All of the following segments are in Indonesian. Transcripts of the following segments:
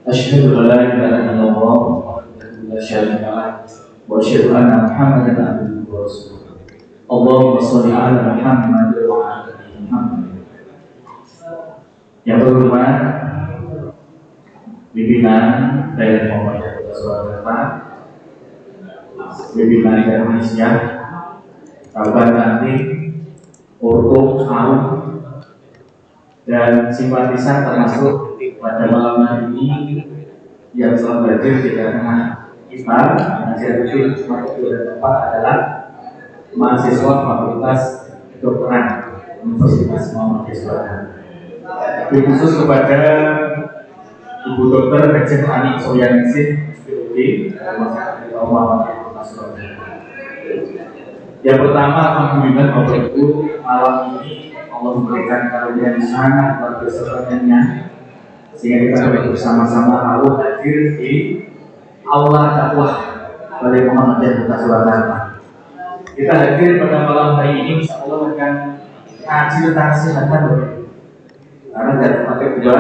أشهد أن لا إله إلا الله وحده لا شريك له وأشهد أن محمدا عبده ورسوله. اللهم صل على محمد وعلى آل محمد. Yang berhormat pimpinan dari Muhammadiyah Surakarta, pimpinan Indonesia, kabar nanti, Urung, Harum, dan simpatisan termasuk pada malam hari ini yang selalu hadir di tengah kita. Pengajian itu adalah mahasiswa Fakultas Kedokteran Universitas Muhammadiyah Surakarta. Khusus kepada Ibu Dokter Dr. Ani Soyaningsih, SPOD, Muhammadiyah Surakarta. Yang pertama, alhamdulillah Bapak Ibu, malam ini Allah memberikan karunia yang sangat luar biasa sehingga kita dapat bersama-sama lalu hadir di aula dakwah dari Muhammadiyah Surakarta. Kita hadir pada malam hari ini, insya Allah akan ngaji tentang kesehatan, karena dari tempat kedua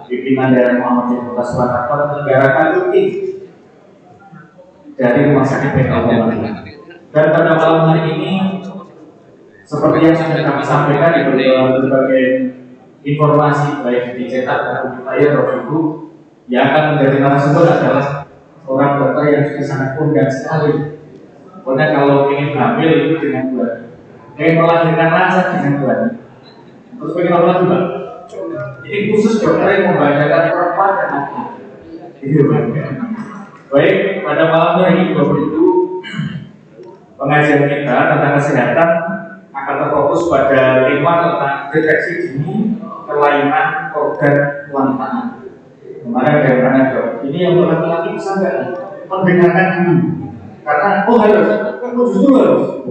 pimpinan dari Muhammadiyah Surakarta menyelenggarakan rutin dari Rumah Sakit PK Muhammadiyah. Dan pada malam hari ini, seperti yang sudah kami sampaikan di berbagai informasi baik dicetak maupun layar, Bapak Ibu, yang akan menjadi narasumber adalah seorang dokter yang sudah sangat kondang sekali. Karena kalau ingin hamil itu dengan bulan, ingin melahirkan lancar dengan bulan. Terus bagaimana juga? Ini khusus dokter yang membahagiakan perempuan dan laki-laki. Baik, pada malam hari ini Bapak Ibu, pengajian kita tentang kesehatan akan terfokus pada tema tentang deteksi dini kelainan organ wanita. Kemarin ada yang tanya dok, ini yang laki-laki bisa nggak mendengarkan dulu? Karena justru harus.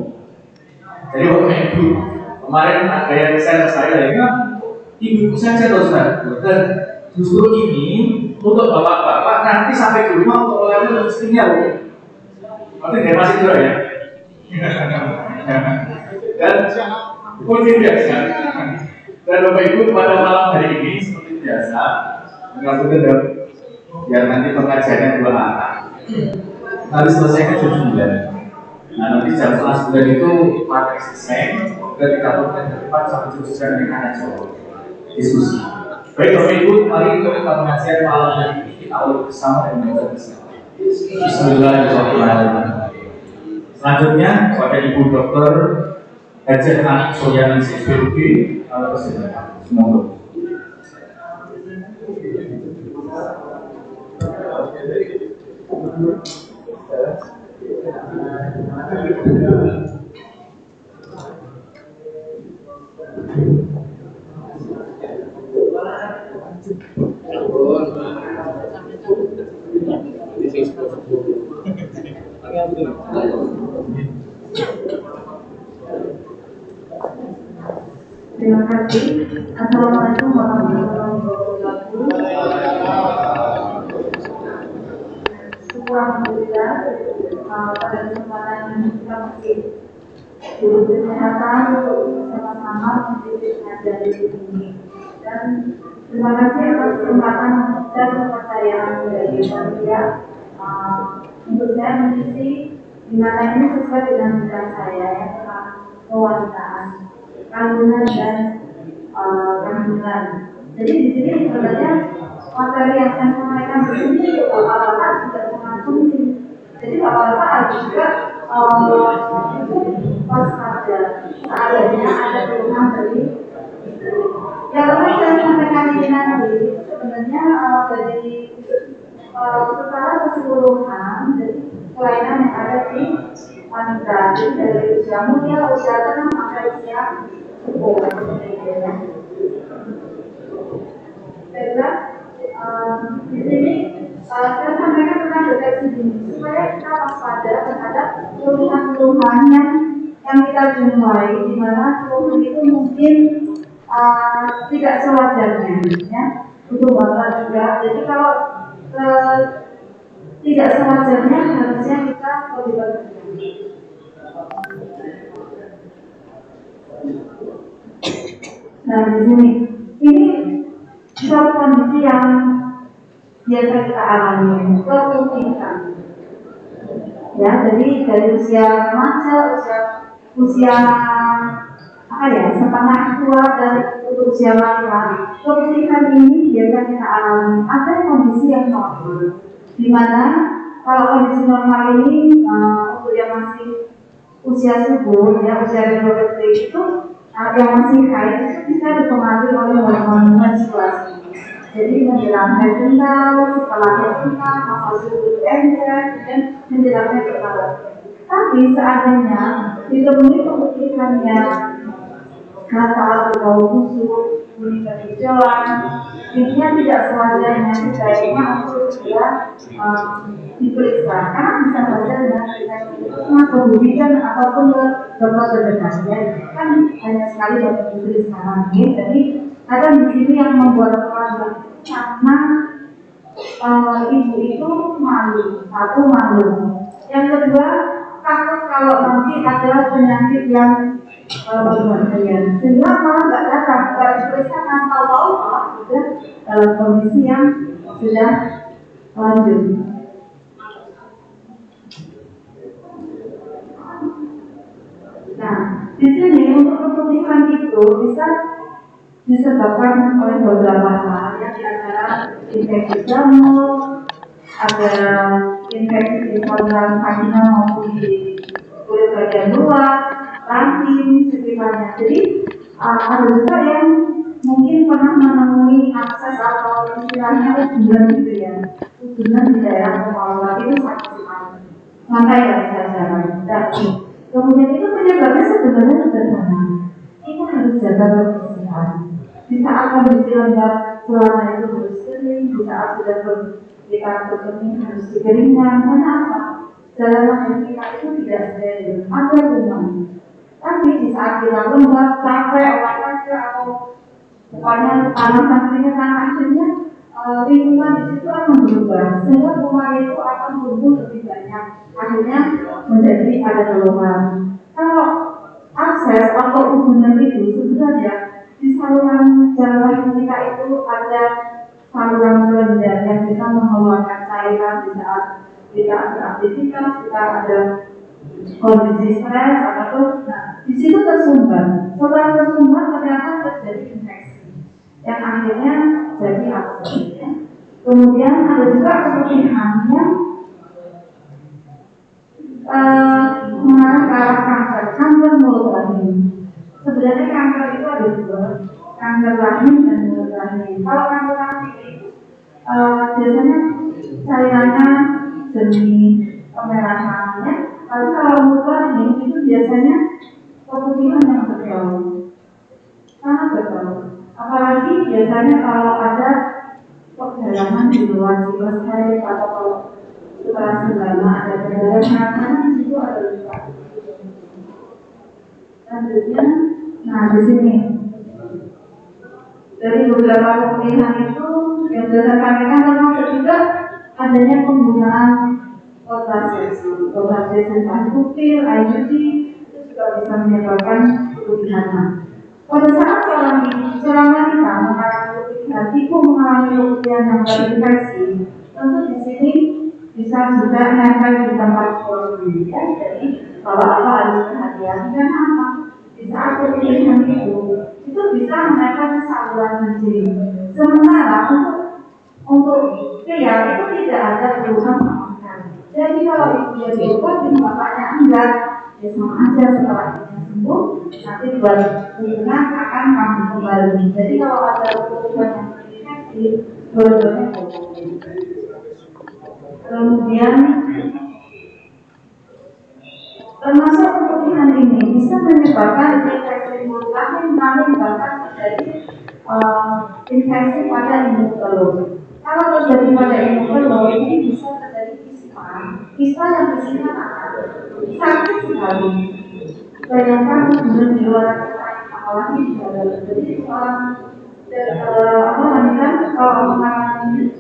Jadi Bapak Ibu, kemarin ada yang saya ya, ibu saja loh dokter. Justru ini untuk bapak-bapak nanti sampai di rumah untuk oleh istrinya loh. Nanti dia masih dulu ya. Dan mungkin biasa. Dan Bapak Ibu, pada malam hari ini seperti biasa, mengatur biar nanti pengajiannya 2 arah. Nanti selesai ke jam 9. Nah, nanti jam 9 itu pakai selesai. Dan 30 menit depan sampai jam 9 dengan aja diskusi. Baik Bapak Ibu, mari kita pengajian malam hari ini kita awali bersama dengan bersama. Bismillahirrahmanirrahim. Selanjutnya kepada Ibu Dokter Dr. Ani Soyaningsih, SPOD, semoga. Terima kasih. Assalamualaikum warahmatullahi wabarakatuh. Alhamdulillah, pada kesempatan ini kita masih guru kesehatan sama-sama mendidik dari ini. Dan terima kasih atas kesempatan dan kepercayaan dari panitia untuk saya mengisi di mana ini sesuai dengan bidang saya yang tentang kewanitaan, kandungan dan kandungan. Jadi di sini sebenarnya materi yang saya sampaikan di sini bapak-bapak sudah sangat penting. Jadi bapak-bapak harus juga waspada seadanya ada keluhan dari istri. Yang perlu saya sampaikan ini nanti sebenarnya dari secara keseluruhan dari kelainan yang ada di wanita, jadi dari usia muda, usia tenang sampai usia tua. Baiklah, di sini saya sampaikan tentang deteksi dini supaya kita waspada terhadap keluhan-keluhan yang kita jumpai, di mana keluhan itu mungkin tidak sewajarnya, ya, untuk bapak juga. Jadi kalau tidak sewajarnya harusnya kita terlibat. Nah di sini ini suatu kondisi yang biasa kita alami keputihan. Ya, jadi dari usia remaja, usia apa ya, setengah tua dan usia laki-laki, keputihan ini biasa kita alami. Ada kondisi yang normal, di mana kalau kondisi normal ini untuk yang masih usia subur, ya usia reproduktif itu yang masih haid itu bisa dipengaruhi oleh hormon menstruasi. Jadi menjelang haid kental, setelah haid kental, masa subur encer, dan menjelang haid kental. Tapi seandainya ditemui keputihan yang gatal, berbau busuk, kuning kehijauan, intinya tidak sewajarnya, sebaiknya untuk segera diperiksa. Karena bisa saja dengan periksa kebutuhan ataupun ke dokter terdekat, ya. Kan hanya sekali dokter putri sekarang, ya. Jadi ada di sini yang membuat keluarga karena ibu itu malu, satu malu. Yang kedua, takut kalau nanti ada penyakit yang berbahaya, sehingga malah nggak datang, nggak diperiksa, tahu-tahu malah sudah dalam kondisi yang sudah lanjut. Nah, di sini untuk keputihan itu bisa disebabkan oleh beberapa hal, yang diantara infeksi jamur, ada infeksi di saluran vagina maupun di kulit bagian luar, rahim, sekitarnya. Jadi ada juga yang mungkin pernah menemui akses atau istilahnya udunan gitu ya, udunan di daerah kepala itu sakit sekali, sampai nggak bisa jalan. Kemudian itu penyebabnya sebenarnya sederhana, kita harus jaga kebersihan. Di saat kondisi lembab, selama itu harus kering. Di saat sudah kita berkering harus dikeringkan. Karena apa? Dalam rahim kita itu tidak steril, ada kuman. Tapi di saat kita lembab, capek, olahraga atau pokoknya panas keringetan, akhirnya lingkungan di situ akan berubah, sehingga kuman itu akan tumbuh lebih banyak. Akhirnya menjadi ada keluhan. Kalau akses atau hubungan itu sebenarnya di saluran jalan kita itu ada saluran kelenjar yang bisa mengeluarkan cairan di saat kita beraktivitas, kita ada kondisi stres atau di situ tersumbat. Setelah tersumbat ternyata terjadi infeksi yang akhirnya jadi abses. Kemudian ada juga keputihan yang mengarah ke arah kanker mulut rahim. Sebenarnya kanker itu ada dua, kanker rahim dan mulut rahim. Kalau kanker rahim itu biasanya cairannya jernih, kemerahannya. Tapi kalau mulut rahim itu biasanya keputihan yang bergaul, sangat bergaul. Apalagi biasanya kalau ada perjalanan di luar siklus haid atau kalau setelah selama ada perjalanan di situ ada luka. Selanjutnya, nah di sini dari beberapa keputihan itu yang sudah kami kan termasuk juga adanya penggunaan obat sensitif pupil, IUD itu juga bisa menyebabkan keputihan. Pada saat seorang wanita mengalami keputihan, ibu mengalami keputihan yang terinfeksi, tentu di sini bisa juga nempel di tempat kologi. Ya, jadi kalau apa harus perhatian, karena apa? Di saat keputihan itu bisa menempel ke saluran kencing. Sementara untuk pria itu tidak ada keluhan sama sekali. Jadi kalau ibu dia diobatin, bapaknya enggak, ya sama aja. Setelah ibunya sembuh, nanti buat hubungan akan kambuh kembali. Jadi kalau ada keluhan yang terinfeksi, dua-duanya boleh. Kemudian termasuk keputihan ini bisa menyebabkan infeksi mulut rahim, bahkan terjadi infeksi pada induk telur. Kalau terjadi pada induk telur, ini bisa terjadi kisah yang disini sakit sekali. Bayangkan hubungan di luar apalagi di dalam. Jadi wanita kalau mengalami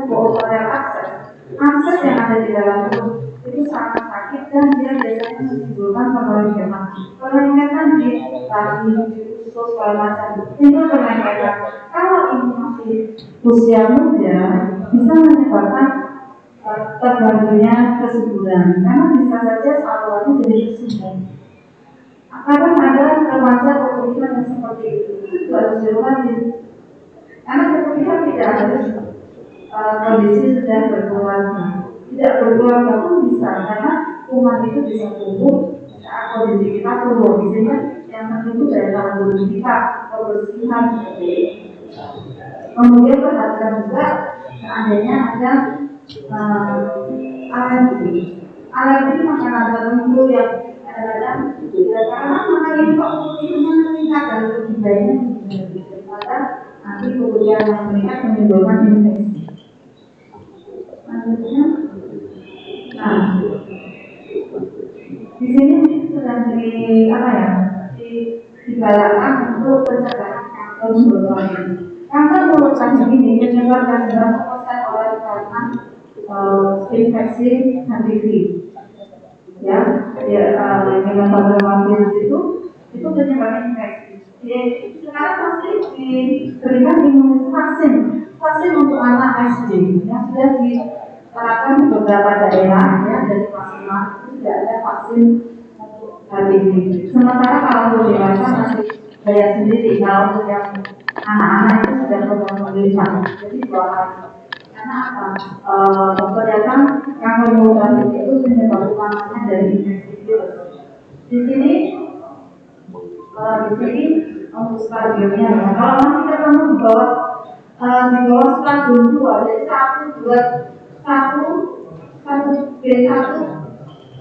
oral akses yang ada di dalam itu sangat sakit dan dia biasanya menimbulkan pengelenjaman. Pengelenjaman di kaki, di usus, segala macam. Itu pengelenjaman. Kalau ini masih usia muda bisa menyebabkan terganggunya kesuburan, karena bisa saja salurannya jadi tersumbat. Kadang ada remaja kemudian yang seperti itu harus diobati, karena kemudian tidak harus kondisi sudah berkeluarga, tidak berkeluarga pun bisa, karena kuman itu bisa tumbuh saat kondisi kita turun. Di sini yang penting itu dari tahan tubuh kita, kebersihan seperti itu. Kemudian perhatikan juga seandainya ada alergi makanan tertentu yang kadang-kadang karena makanan ini kok kulitnya meningkat dan lebih banyak daripada nanti kemudian yang meningkat menimbulkan infeksi. Selanjutnya, nah di sini sudah digalakkan untuk pencegahan kanker mulut rahim. Kanker mulut rahim ini menyebabkan oleh karena infeksi HPV. Ya, menyebabkan itu menyebabkan infeksi. Sekarang pasti diberikan vaksin untuk anak SD yang sudah diterapkan di beberapa daerah, ya, dari masing-masing tidak ada vaksin untuk HPV. Sementara kalau untuk dewasa masih bayar sendiri, kalau untuk yang anak-anak itu sudah pemerintah, jadi 2 kali. Karena apa? Dokter datang kanker mulut rahim itu penyebab utamanya dari infeksi virus. Di sini untuk stadionnya, ya. Kalau masih ketemu di bawah stadion 2, jadi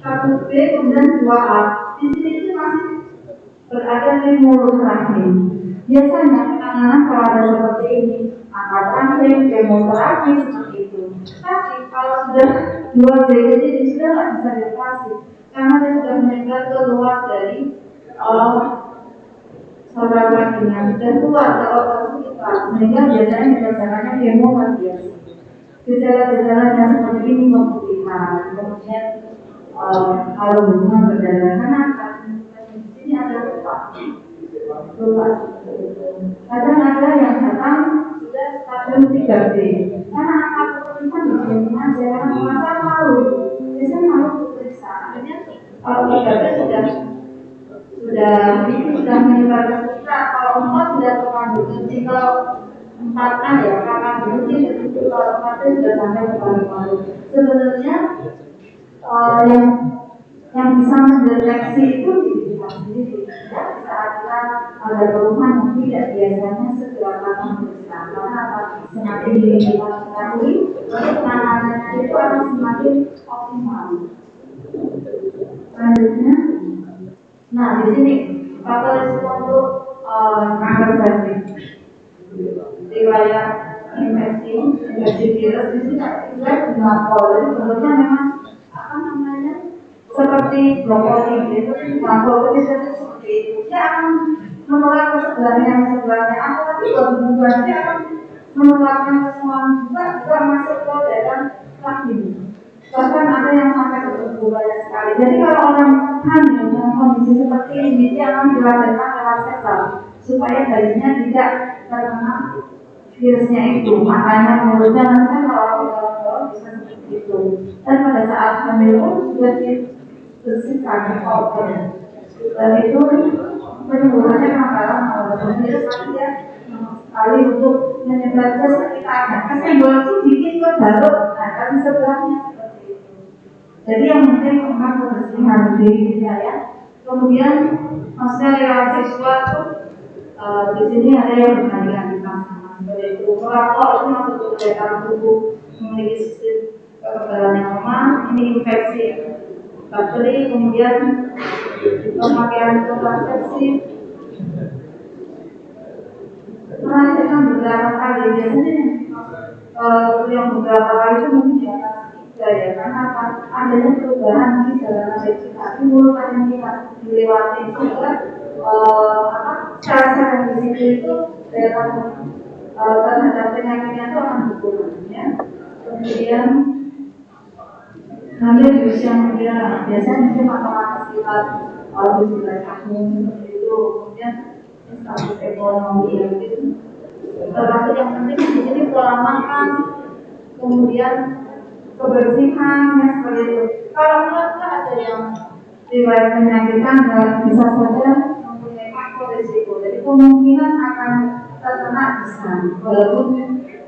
1B, kemudian 2A. Di sini itu masih berada di mulut rahim. Biasanya penanganan kalau ada seperti ini, angkat ranting, kemoterapi seperti itu. Tapi kalau sudah 2B ke sini sudah nggak bisa dioperasi, karena dia sudah menyebar keluar dari saluran rahimnya, sudah keluar ke otot sekitar, sehingga biasanya gejalanya kemoterapi. Gejala-gejalanya seperti ini pemutihan, kemudian kalau hubungan berdarah, karena di sini ada luka. Kadang ada yang datang sudah stadium 3B, karena angka keputusan di sini aja, masa malu, biasanya malu periksa. Akhirnya kalau 3B sudah menyebar ke sekitar, kalau 4 sudah terkandung kencing, kalau 4A ya kakak kencing, itu kalau 4 sudah sampai ke paru-paru. Sebenarnya yang bisa mendeteksi itu diri kita sendiri, ya. Saat kita ada keluhan yang tidak biasanya segera akan periksa, karena apa? Semakin diri kita ketahui, penanganannya itu akan semakin optimal. Selanjutnya, nah di sini faktor risiko untuk kanker cervix, riwayat infeksi virus di sini juga dengan polio. Sebetulnya memang apa namanya seperti brokoli itu, brokoli seperti itu, dia akan menular ke sebelahnya, tapi berhubungan dia akan menularkan ke semua juga masuk ke dalam rahim. Bahkan ada yang sampai ke tubuh banyak sekali. Jadi kalau orang hamil dalam kondisi seperti ini, dia akan dilahirkan lewat sesar supaya bayinya tidak terkena virusnya itu. Makanya mulutnya nanti kan kalau orang bisa seperti itu. Dan pada saat hamil pun sudah dibersihkan kotor. Dan itu penyembuhannya kalau virus nanti dia sekali untuk menyebar ke sekitarnya. Kesenggol itu dikit kok baru, nah tapi sebelahnya. Jadi yang penting memang kebersihan diri kita, ya. Kemudian masalah relasi seksual itu di sini ada yang berkali-kali pasangan, seperti itu. Merokok itu masuk ke dalam tubuh, memiliki sistem kekebalan yang lemah, ini infeksi bakteri, kemudian pemakaian kontrasepsi. Melahirkan beberapa kali, biasanya yang beberapa kali itu mungkin di atas 3, ya, karena adanya perubahan di dalam kita, mulut yang kita dilewati juga sel-sel di situ itu terhadap penyakitnya itu akan berkurang, ya. Kemudian hamil di usia muda, biasanya mungkin mata-mata sekitar 17 tahun seperti itu. Kemudian status ekonomi yang itu Termasuk yang penting di sini pola makan, kemudian kebersihan yang seperti itu. Kalau enggak ada yang riwayat penyakit bisa saja mempunyai faktor risiko. Jadi kemungkinan akan terkena bisa, walaupun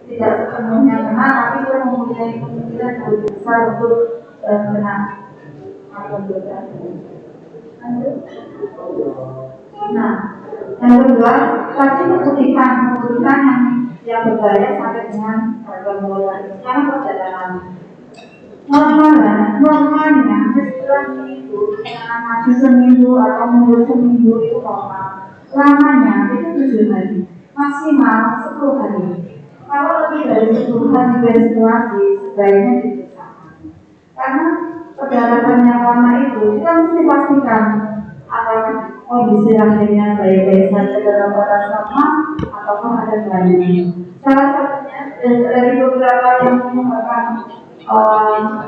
tidak sepenuhnya kena, tapi dia mempunyai kemungkinan yang lebih besar untuk kena atau tidak. Nah, yang kedua, tadi kebutuhan yang berbahaya sampai dengan gangguan sekarang perjalanan. Normalnya setelah seminggu, maju seminggu atau mundur seminggu itu normal. Lamanya itu 7 hari, maksimal 10 hari. Kalau lebih dari 10 hari menstruasi, sebaiknya dipisahkan. Karena perjalanan yang lama itu kita mesti pastikan apakah kondisi rahimnya baik-baik saja dalam batas normal ataukah ada gangguan. Salah satunya dari beberapa yang menyebabkan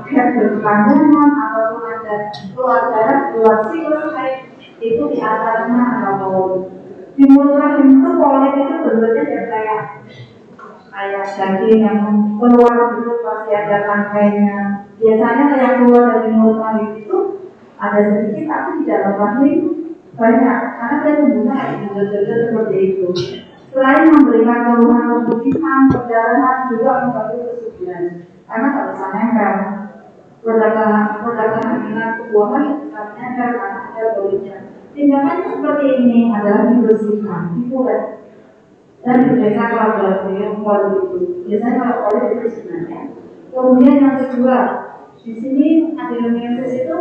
head berkepanjangan ataupun ada keluar darah, keluar siklus haid, itu diantaranya adalah di mulut rahim itu polit itu bentuknya kayak daging yang keluar itu pasti ada rangkainya. Biasanya yang keluar dari mulut rahim itu ada sedikit tapi di dalam rahim banyak karena dia tumbuhnya jejak-jejak seperti itu. Selain memberikan keluhan kebutuhan, perdarahan juga membantu kesuburan. Karena kalau bisa nempel, produk kehamilan kebuahan bisa nempel karena ada bautnya. Tindakan seperti ini adalah dibersihkan, dipulet, dan diberikan laboratorium polit itu. Biasanya kalau polit itu sebenarnya. Kemudian yang kedua, di sini adenomyosis itu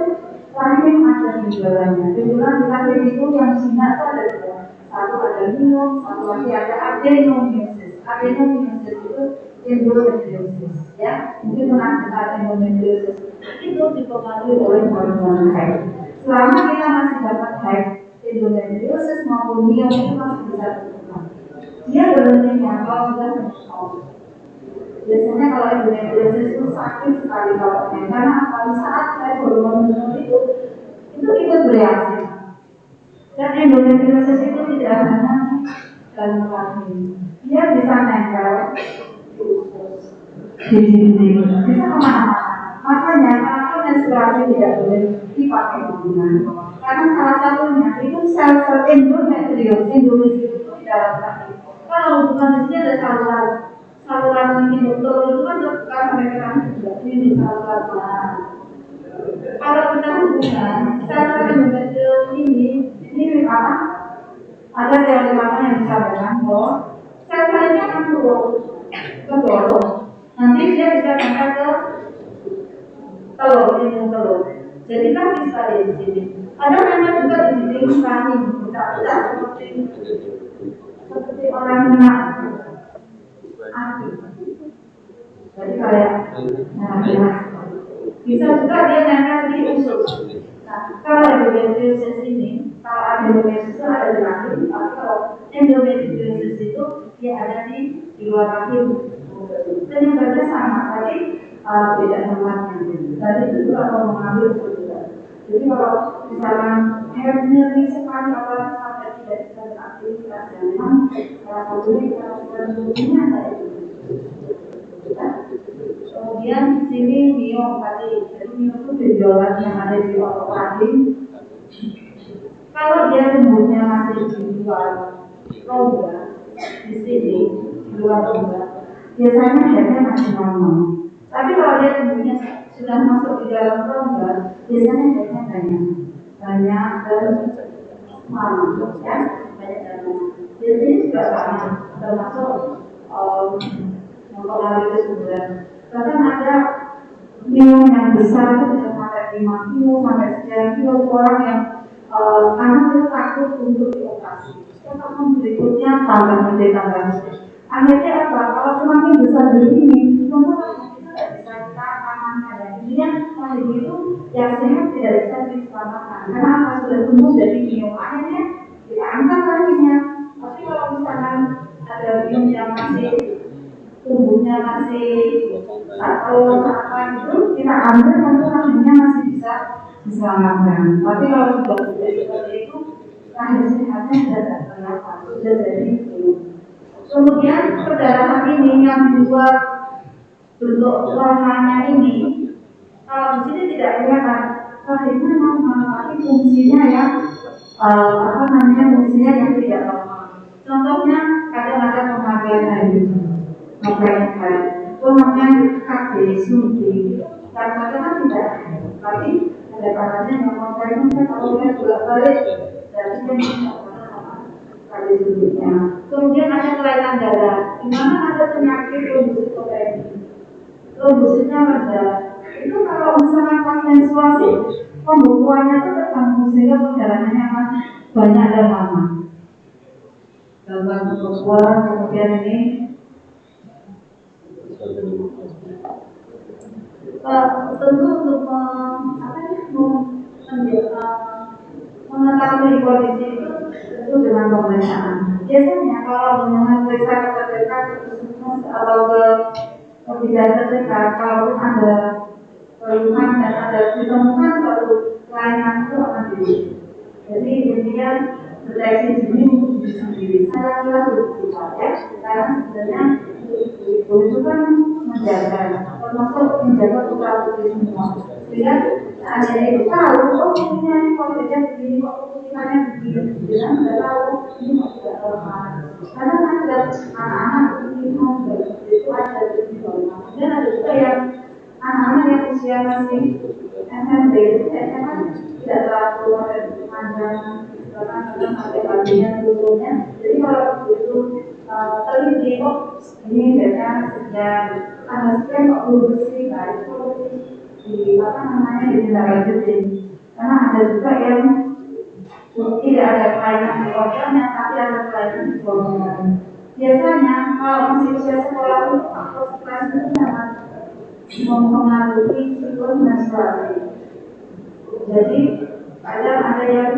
rahim ada benjolannya. Benjolan di rahim itu yang sinar itu ada dua. Satu ada minum, satu lagi ada adenomyosis. Adenomyosis itu endometriosis, ya. Mungkin pernah dengar endometriosis. Itu dipengaruhi oleh hormon haid. Selama kita masih dapat haid, endometriosis maupun miom itu masih bisa berkembang. Dia berhentinya kalau sudah menstruasi. Biasanya kalau endometriosis itu sakit sekali kalau karena pada saat haid hormon itu ikut bereaksi. Dan endometriosis itu tidak hanya dalam rahim, dia bisa nempel di dinding, bisa kemana-mana. Makanya kalau menstruasi tidak boleh dipakai hubungan, karena salah satunya itu sel-sel endometriosis itu di dalam rahim. Kalau hubungan di sini ada saluran ini betul itu kan bukan mereka juga ini saluran mana. Kalau kita hubungan sel-sel endometriosis ini apa? Ada teori mana yang bisa bilang bahwa sel-selnya akan turun ke bawah. Nanti dia bisa sampai ke telur. Jadi kan bisa di sini. Ada memang juga di dinding rahim, tidak seperti orang kena api. Jadi kayak bisa juga dia nempel di usus. Nah, kalau endometriosis ini, kalau adenomyosis itu ada di rahim, tapi kalau endometriosis itu dia ada di luar rahim. Penyebabnya sama, tapi beda tempatnya. Tadi itu kalau mengambil juga. Jadi kalau misalnya nyeri sekali apalagi sampai tidak bisa beraktivitas, dan memang salah satunya kita sebetulnya ada itu. Kemudian di sini miom tadi, jadi miom itu benjolan yang ada di otot rahim. Kalau dia tumbuhnya masih di luar rongga, di sini di luar rongga, biasanya headnya masih normal. Tapi kalau dia tumbuhnya sudah masuk di dalam rongga, biasanya headnya banyak dan lama, ya, banyak dan lama. Jadi ini juga sama, termasuk mempengaruhi kesuburan. Bahkan ada miom yang besar itu bisa sampai 5 kilo sampai sekian kilo orang yang karena dia takut untuk dioperasi. Tahun berikutnya tambah gede. Akhirnya apa? Kalau semakin besar begini, tentu itu tidak bisa kita amankan. Dan intinya rahim itu yang sehat tidak bisa diselamatkan. Karena apa? Sudah tumbuh jadi miom. Akhirnya kita angkat rahimnya. Tapi kalau misalkan ada miom yang masih tumbuhnya masih atau apa itu, kita ambil tentu rahimnya masih bisa diselamatkan. Tapi kalau sudah seperti itu, rahim sehatnya sudah tidak terlalu, sudah jadi miom. Kemudian perdarahan ini yang dibuat bentuk warnanya ini, kalau di sini tidak kelihatan, bagaimana mengatasi fungsinya yang fungsinya yang tidak normal. Contohnya kadang-kadang pemakaian air, pemakaian KB, suntik, kadang-kadang tidak. Tapi ada kalanya yang pemakaiannya kalau dia bolak-balik dari yang KB suntiknya. Kemudian ada kelainan darah, di mana ada penyakit trombosit koreksi. Trombositnya rendah. Itu kalau misalnya pas menstruasi, pembekuannya itu terganggu sehingga perdarahannya akan banyak dan lama. Gangguan pembekuan, kemudian ini tentu untuk mengetahui kondisi itu tentu dengan pemeriksaan. Biasanya kalau dengan periksa terdekat atau ke bidan terdekat, kalau ada keluhan dan ada ditemukan suatu kelainan itu akan diri. Jadi intinya deteksi dini untuk diri sendiri. Saya kira begitu saja, karena sebenarnya itu kan menjaga, termasuk menjaga putra putri semua. Sehingga ada yang tahu, oh ini kalau dia begini, kok keputusannya begini, dia tidak tahu ini tidak normal. Karena ada anak-anak itu ada di bawah, dan ada juga yang anak-anak yang usia masih SMP itu SMA tidak terlalu panjang, karena kadang ada bagian turunnya. Jadi kalau itu teliti, oh ini biasanya sekian, ada sekian kok belum bersih, nah itu di lanjutin. Karena ada juga yang tidak ada kelainan di organnya, tapi ada kelainan di hormonnya. Biasanya kalau masih usia sekolah itu faktor stres itu sangat mempengaruhi siklus menstruasi. Jadi ada yang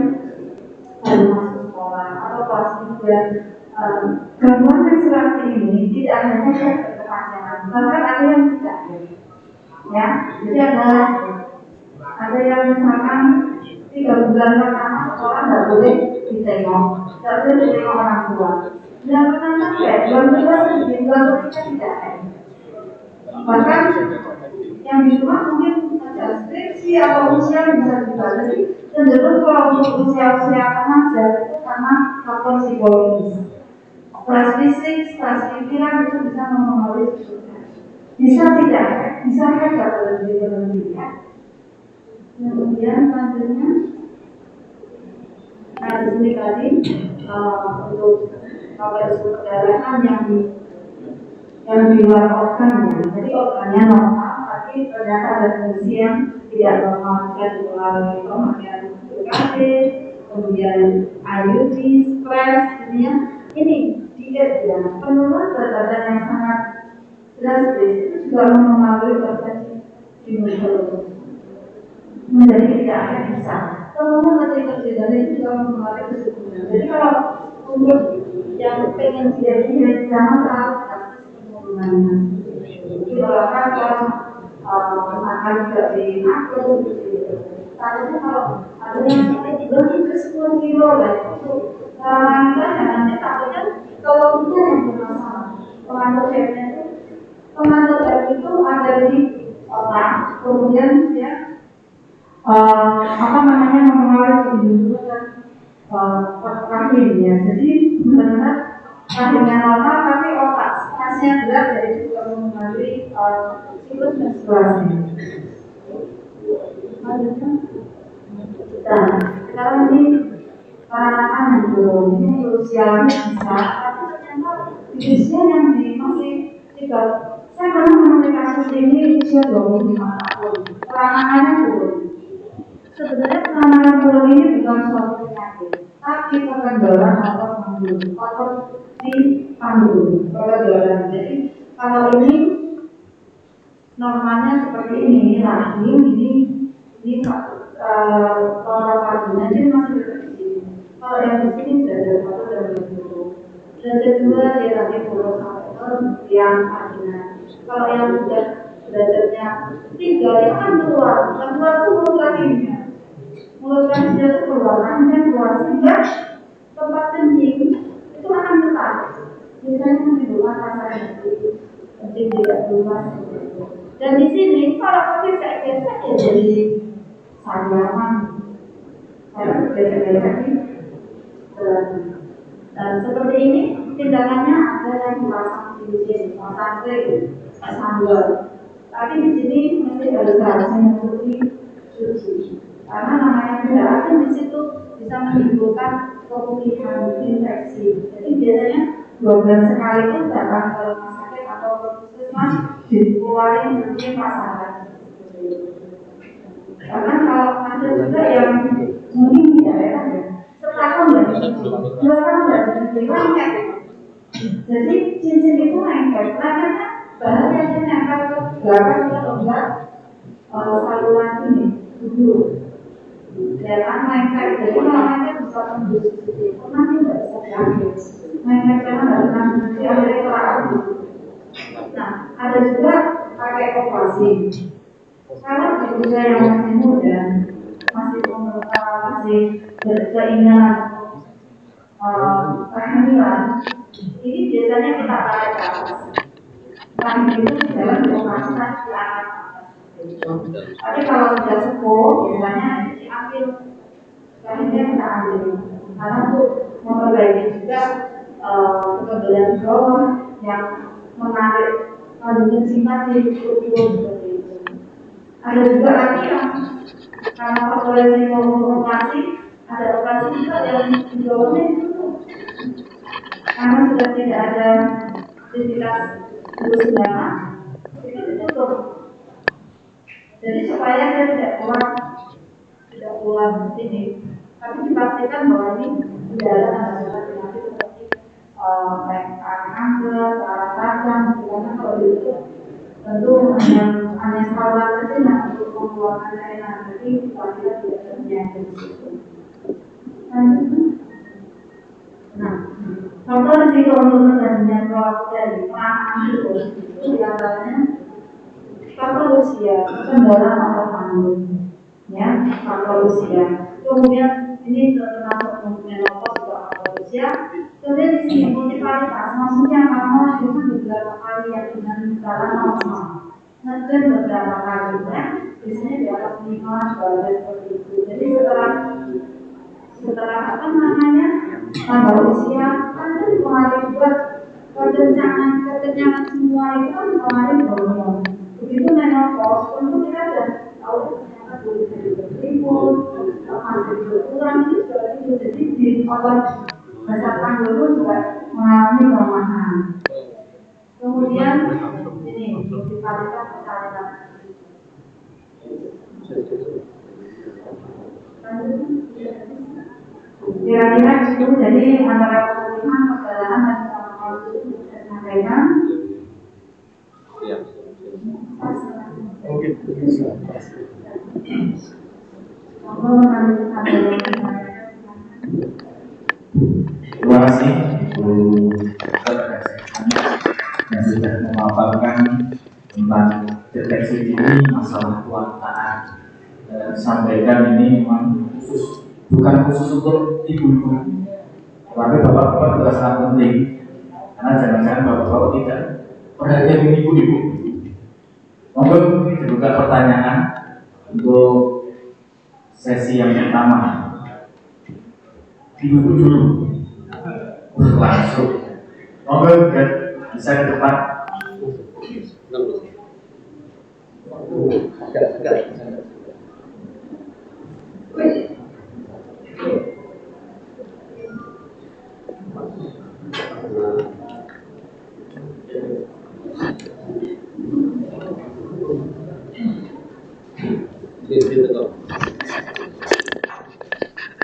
baru masuk sekolah atau kelas 3, gangguan menstruasi ini tidak hanya berkepanjangan, bahkan ada yang tidak. Ya, jadi ada yang misalkan 3 bulan pertama sekolah nggak boleh ditengok orang tua. Yang pertama ya, bulan kedua sedikit, bulan ketiga tidak. Bahkan yang di rumah mungkin ada skripsi atau usia yang bisa dibatasi. Cenderung kalau untuk usia-usia remaja itu karena faktor psikologis, stres fisik, stres pikiran itu bisa mempengaruhi psikologi. Bisa tidak, bisa tidak berhenti ya. Kemudian selanjutnya, nah di sini tadi untuk isu perdarahan yang di luar organ ya. Jadi organnya normal, tapi ternyata ada fungsi yang tidak normal, yang dipengaruhi pemakaian PKB, kemudian IUD, stres, ini diet ya, penurunan berat badan yang sangat drastis itu juga mempengaruhi persepsi imun menjadi tidak akan bisa. Kemudian ketika terjadi itu juga mempengaruhi kesuburan. Jadi kalau untuk yang pengen diet jangan terlalu hubungannya. Silakan kalau makan juga di makro. Tapi kalau ada yang lebih ke 10 kilo lah itu nanti takutnya kalau kita yang bermasalah. Pengatur darah itu ada di otak, kemudian dia mempengaruhi hidung dan rahim ya. Jadi benar-benar rahimnya normal tapi otak stresnya berat, jadi juga mempengaruhi siklus menstruasi. Nah, sekarang ini anak-anak yang belum ini usia bisa, tapi ternyata di usia yang masih 3. Saya pernah menemui kasus ini usia 25 tahun. Anak-anaknya turun. Sebenarnya anak-anak turun ini bukan suatu penyakit, tapi kekendalan atau panggul atau di panggul kekendalan. Jadi kalau ini normalnya seperti ini, rahim ini kalau kandungan ini masih kecil. Kalau yang di sini sudah ada satu dan dua. Dan kedua dia nanti bolong sampai ke yang kandungan. Kalau yang sudah derajatnya 3 itu kan keluar. Yang keluar itu mulut rahimnya. Mulut rahimnya itu keluar, rahimnya keluar sehingga tempat kencing itu akan tetap. biasanya menimbulkan rasa emosi, mungkin tidak berubah seperti itu. Dan di sini kalau kopi saya gesek ya jadi sariawan, saya gesek-gesek ini dan seperti ini tindakannya ada yang dipasang di sini, pasang sambal. Tapi di sini mesti harus mengikuti suci, karena namanya benda asing di situ bisa menimbulkan kemungkinan infeksi. Jadi biasanya 2 bulan sekali itu datang ke rumah sakit atau ke puskesmas dikeluarin mungkin pasangan. Karena kalau ada juga yang mungkin di daerah ya, setahun ya, 2 tahun ya, lengket. Jadi cincin itu lengket, karena bahaya dia nempel ke belakang atau enggak saluran ini, tubuh. Dan lengket, jadi kalau lengket bisa tembus itu nanti tidak bisa diambil. Lengket karena nggak pernah diambil kelak. Nah, ada juga pakai operasi. Kalau di usia yang masih muda, masih berkeinginan kehamilan, ini biasanya kita tarik ke atas. Kami itu dalam operasi di atas. Tapi kalau sudah sepuh, biasanya diambil. Kalinya kita ambil, karena untuk memperbaiki juga kekebalan bawah yang menarik kandungan singkat di tubuh seperti itu. Ada juga lagi yang karena populasi operasi, ada operasi juga yang di bawahnya itu karena sudah tidak ada aktivitas berusaha, itu ditutup. Jadi supaya dia tidak keluar di sini, tapi dipastikan bahwa ini tidak ada tanda-tanda penyakit seperti kanker, saraf radang, karena kalau itu tentu hanya saluran kecil yang untuk mengeluarkan cairan, jadi kita tidak ada penyakit di situ. Nah, faktor risiko untuk terjadinya suatu dari peranan itu diantaranya faktor usia, kendala atau tanggung, ya, faktor usia. Kemudian ini termasuk menopause juga faktor usia. Kemudian di sini multivaritas, maksudnya karena itu beberapa kali yang dengan skala normal, dan beberapa kali ya, biasanya di atas 5 seperti itu. Jadi setelah apa namanya tambah usia, kan itu dipengaruhi buat kekenyangan semua itu kan dipengaruhi hormon. Begitu menopause, tentu kita sudah tahu ternyata boleh jadi berlimput, masih berkurang itu sudah itu. Jadi di otot berdasarkan dulu juga mengalami kelemahan. Kemudian ini multivaritas kesehatan. Kira-kira itu jadi antara kebutuhan perjalanan dan kalau itu saya sampaikan. Oke. Terima kasih Bu yang sudah memaparkan tentang deteksi dini masalah kelangkaan. Sampaikan ini memang bukan khusus untuk ibu-ibu, tapi bapak-bapak juga sangat penting karena jangan-jangan bapak-bapak tidak perhatian ibu-ibu. Monggo dibuka pertanyaan untuk sesi yang pertama. Ibu-ibu dulu langsung. Monggo bisa ke depan.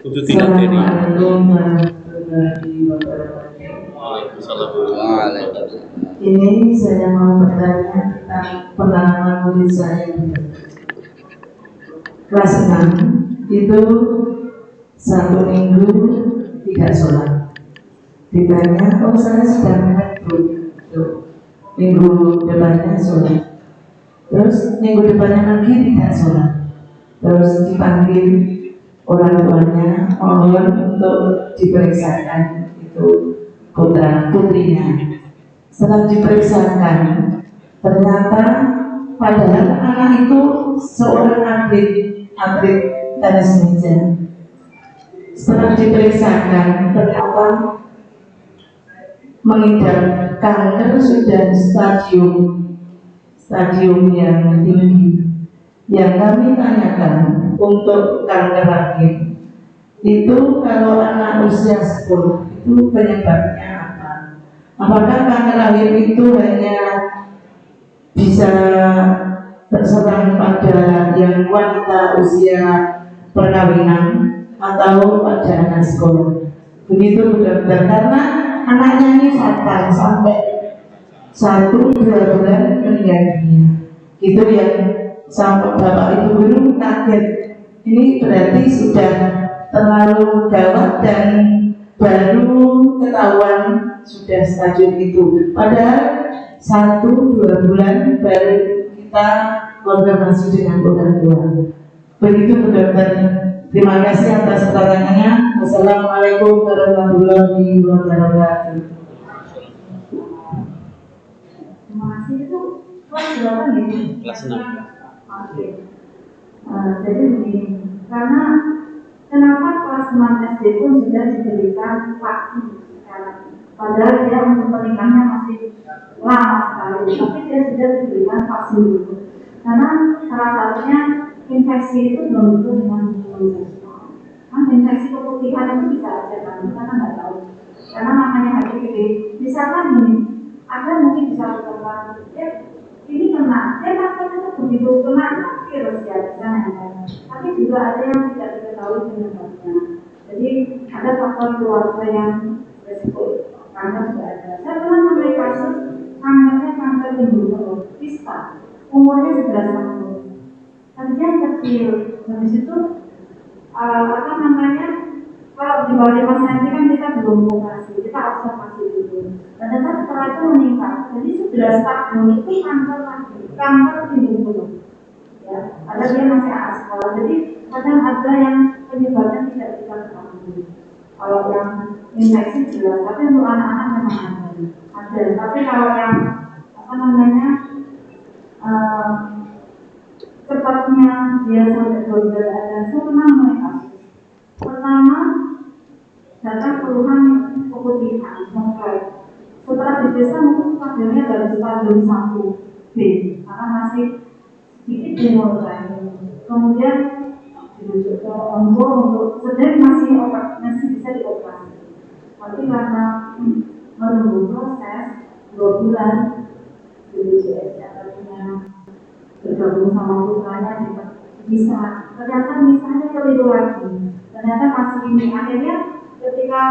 Untuk tidak dari Ini saya mau bertanya tentang pengalaman murid saya kelas 6 itu 1 minggu tidak sholat. Ditanya, oh saya sudah mengaku minggu depannya sholat. Terus minggu depannya lagi tidak sholat. Terus dipanggil orang tuanya mohon untuk diperiksakan itu putrinya. Setelah diperiksakan, ternyata padahal anak itu seorang atlet tenis meja. Setelah diperiksakan, ternyata mengidap kanker sudah stadium yang tinggi. Yang kami tanyakan untuk kanker rahim itu kalau anak usia 10 itu penyebabnya apa? Apakah kanker rahim itu hanya bisa terserang pada yang wanita usia perkawinan atau pada anak sekolah? Begitu dokter, karena anaknya ini fatal sampai 1-2 bulan meninggal dunia. Itu yang sampai bapak ibu guru kaget. Ini berarti sudah terlalu gawat dan baru ketahuan sudah stadium itu. Padahal 1-2 bulan baru kita konfirmasi dengan orang tua. Begitu Bu Dokter. Terima kasih atas pertanyaannya. Wassalamualaikum warahmatullahi wabarakatuh. Terima kasih. Itu kelas berapa nih? Kelas 6. Oke. Jadi begini, karena kenapa kelas 6 SD pun sudah diberikan vaksin sekarang? Padahal dia untuk pernikahannya masih lama sekali, tapi dia sudah diberikan vaksin dulu. Karena salah satunya infeksi itu belum tentu dengan imunisasi. Kan infeksi keputihan itu bisa aja kan, karena nggak tahu. Karena namanya HPV, misalkan ini, ada mungkin bisa berkembang, ini kena, dia takutnya itu begitu kena virus ya bisa nempel. Tapi juga ada yang tidak diketahui penyebabnya. Jadi ada faktor keluarga yang resiko kanker juga ada. Saya pernah menemui kasus kanker timbul kista, umurnya 11 tahun. Tadinya kecil, habis itu apa namanya? Kalau di bawah 5 cm kan kita belum operasi, kita observasi dulu. Ternyata setelah itu meningkat. Jadi 11 tahun itu kanker timbul. Ya, ada dia masih anak sekolah. Jadi kadang ada yang penyebabnya tidak kita ketahui. Kalau yang infeksi jelas, tapi untuk anak-anak memang ada. Tapi kalau yang apa namanya cepatnya dia sampai berbeda, saya pernah mulai kasus. Pertama, datang keluhan keputihan, mengklek. Setelah diperiksa mungkin stadionnya dari stadium 1B, karena masih sedikit dimulai. Kemudian dirujuk ke onco untuk sedang masih bisa dioperasi. Tapi karena menunggu proses 2 bulan di BPJS artinya bergabung sama putranya bisa, ternyata misalnya keliru lagi. Ternyata masih ini akhirnya ketika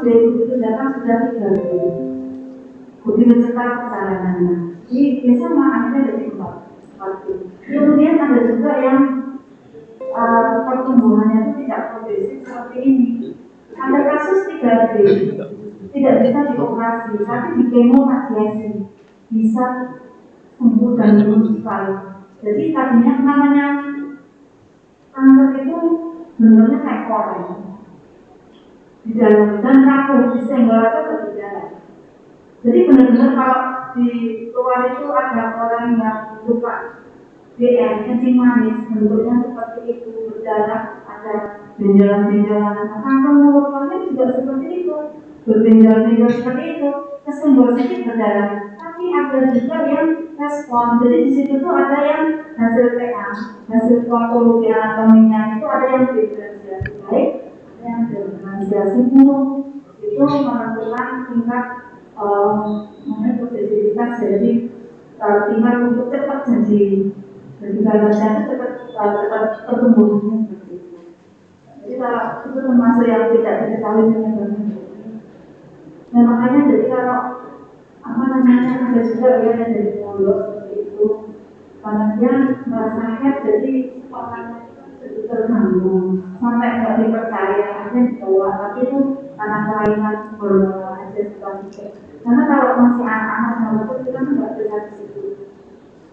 1 itu datang sudah 3 begitu cepat perjalanannya. Jadi biasanya akhirnya dari 4. Kemudian ada juga yang pertumbuhannya itu tidak progresif seperti ini. Ada kasus 3D tidak bisa dioperasi, tapi di kemo radiasi bisa sembuh dan sekali. Jadi tadinya namanya kanker itu bentuknya kayak koreng di dalam dan rapuh, disenggol aja ke dalam. Jadi benar-benar kalau di luar itu ada orang yang luka DM, kencing manis, bentuknya seperti itu, berdarah, ada benjolan-benjolan. Kanker mulut kalian juga seperti itu, berbenjol-benjol seperti itu, kesenggol sedikit berdarah. Tapi ada juga yang respon. Jadi di situ tuh ada yang hasil PA, hasil patologi anatominya itu ada yang diferensiasi baik, ada yang diferensiasi buruk. Itu menentukan tingkat positivitas, jadi tingkat untuk cepat jadi gagasan itu cepat pertumbuhannya seperti itu. Jadi kalau itu termasuk yang tidak diketahui penyebabnya. Nah makanya jadi kalau apa namanya ada juga yang dari pondok seperti itu, karena dia merasa head jadi orang terganggu sampai nggak dipercaya aja dibawa, tapi itu karena kelainan hormonal aja seperti. Karena kalau masih anak-anak sama itu kita nggak bisa di situ.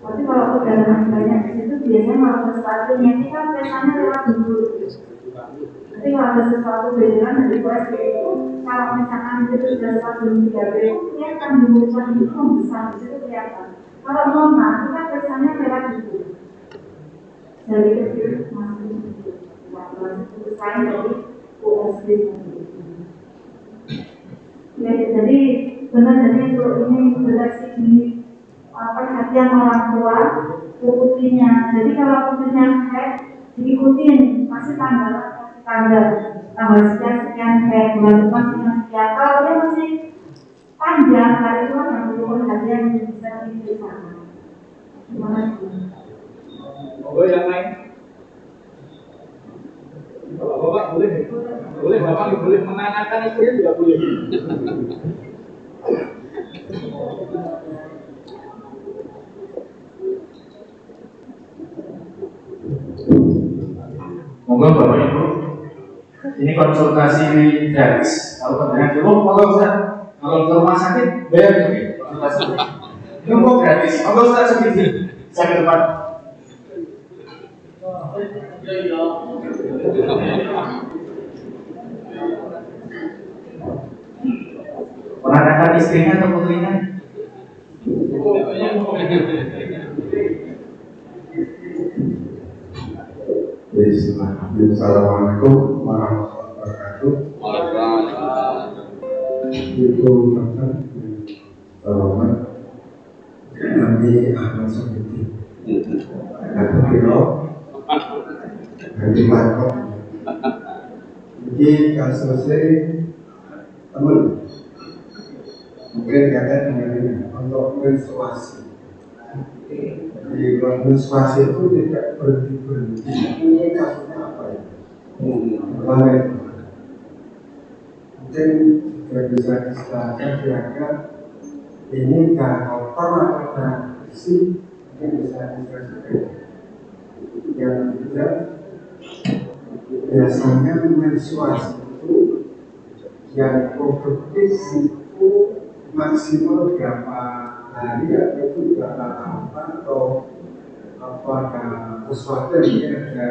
Tapi kalau udah banyak di situ biasanya kalau sesuatunya kita biasanya lewat dulu. Tapi kalau ada sesuatu beneran dari USG itu, kalau misalkan itu sudah 1 GB, dia akan dibutuhkan itu membesar, itu kelihatan. Kalau normal, kita pesannya lewat itu. Dari kecil masih itu. Itu besar dari USG. Ya, jadi benar jadi ini benar sih ini perhatian orang tua buktinya. Jadi kalau buktinya hack diikutin masih tanggal sekian hack bulan depan sekian. Kalau dia masih panjang hari itu kan yang butuh perhatian yang bisa diberikan. Terima kasih. Monggo yang lain. Kalau Bapak boleh Bapak boleh menanyakan itu ya tidak boleh. Monggo Bapak Ibu, ini konsultasi gratis. Kalau pertanyaan cukup, monggo Ustaz. Kalau ke rumah sakit, bayar juga konsultasi. Ini monggo gratis. Monggo Ustaz sedikit. Saya ke depan. Menanyakan istrinya atau putrinya? Assalamualaikum warahmatullahi wabarakatuh. Itu makan selamat. Nanti Ahmad Sabiti. Atau kilo. Nanti Marco. Jadi kasusnya teman. Mungkin kata dengan untuk menstruasi. Di menstruasi itu tidak berhenti. Ini kasusnya apa ya? Pertama itu mungkin tidak bisa dijelaskan kira-kira ini kalau pernah ada isi mungkin bisa dijelaskan. Yang ketiga biasanya menstruasi itu yang produktif itu maksimal berapa hari atau itu berapa tahun atau apakah sesuatu yang mungkin ada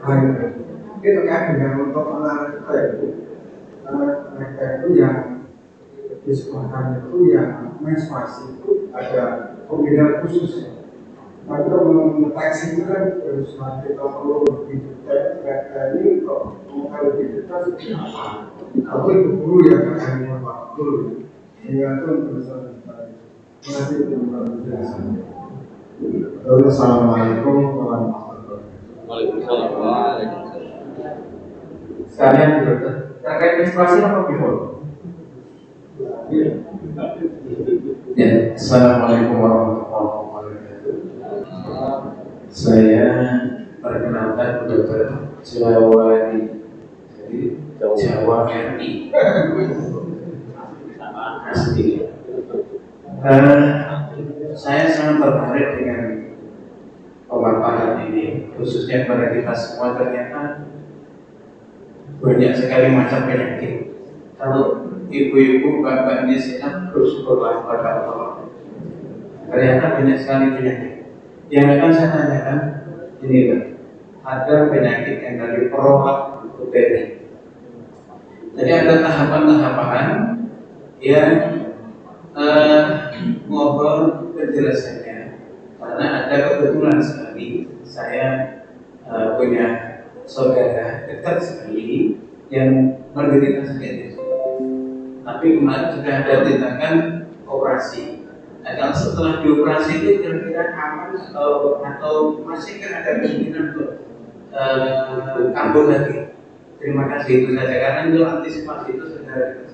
hal itu terkait dengan untuk anak mereka itu yang disebutkan itu yang menstruasi itu ada pembedaan khusus. Tapi kalau mendeteksi itu kan harus kita perlu lebih detail. Mereka ini kok mau lebih detail seperti apa? Atau itu guru yang akan waktu sehingga itu bisa masih belum penjelasan. Assalamualaikum warahmatullahi wabarakatuh. Waalaikumsalam. Sekalian dokter, terkait menstruasi apa before? Ya, Assalamualaikum warahmatullahi wabarakatuh. Saya perkenalkan Dokter Jawadi, jadi Jawa RI. Asli. Saya sangat tertarik dengan pemaparan ini, khususnya pada kita semua. Ternyata banyak sekali macam penyakit. Kalau ibu-ibu, bapak-bapaknya sehat, bersyukurlah kepada Allah. Ternyata banyak sekali penyakit. Yang akan saya tanyakan ini, ada penyakit yang dari perolak bakteri. Jadi ada tahapan-tahapan yang ngobrol penjelasannya, karena ada kebetulan sekali saya punya saudara dekat sekali yang menderita sakit. Tapi kemarin sudah ada tindakan operasi. Nah, kalau setelah dioperasi itu kira-kira aman atau masih kan ada kemungkinan untuk kambuh lagi? Terima kasih, itu saja karena itu antisipasi itu sudah ada.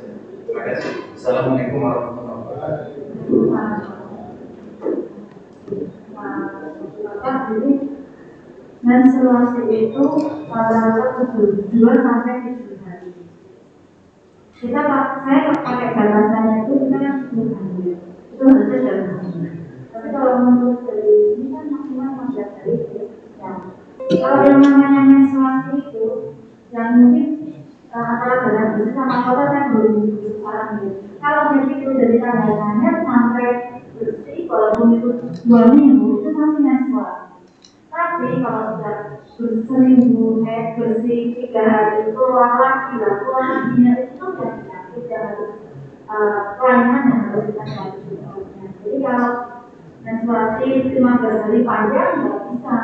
Terima kasih. Assalamualaikum warahmatullahi wabarakatuh. Jadi menstruasi itu rata-rata 2 sampai 7 hari. Saya pakai batasannya itu kita yang 10 hari. Itu harusnya dalam hari. Tapi kalau menurut dari ini kan maksimal 15 hari. Ya. Kalau yang namanya menstruasi itu yang mungkin antara badan bersih sama kotor kan belum sekarang gitu. Kalau begitu dari tanda-tanda sampai bersih, walaupun itu 2 minggu itu masih menstruasi. Tapi kalau sudah seminggu bersih 3 hari keluar lagi itu sudah penyakit yang harus kelainan yang harus kita ganti. Jadi kalau menstruasi 15 hari panjang nggak bisa.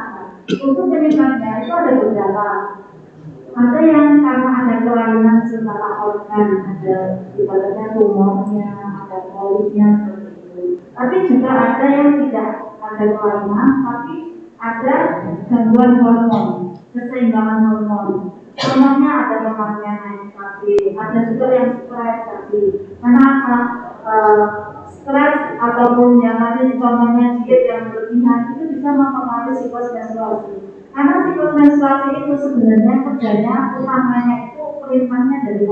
Untuk penyebabnya itu ada beberapa. Ada yang karena ada kelainan secara organ, ada ibaratnya tumornya, ada polipnya seperti itu. Tapi juga ada yang tidak ada kelainan, tapi ada gangguan hormon, keseimbangan hormon. Hormonnya ada hormonnya naik tapi ada juga yang stres tapi karena stres ataupun yang tadi contohnya diet yang berlebihan itu bisa mempengaruhi siklus menstruasi. Karena siklus menstruasi itu sebenarnya kerjanya utamanya itu perintahnya dari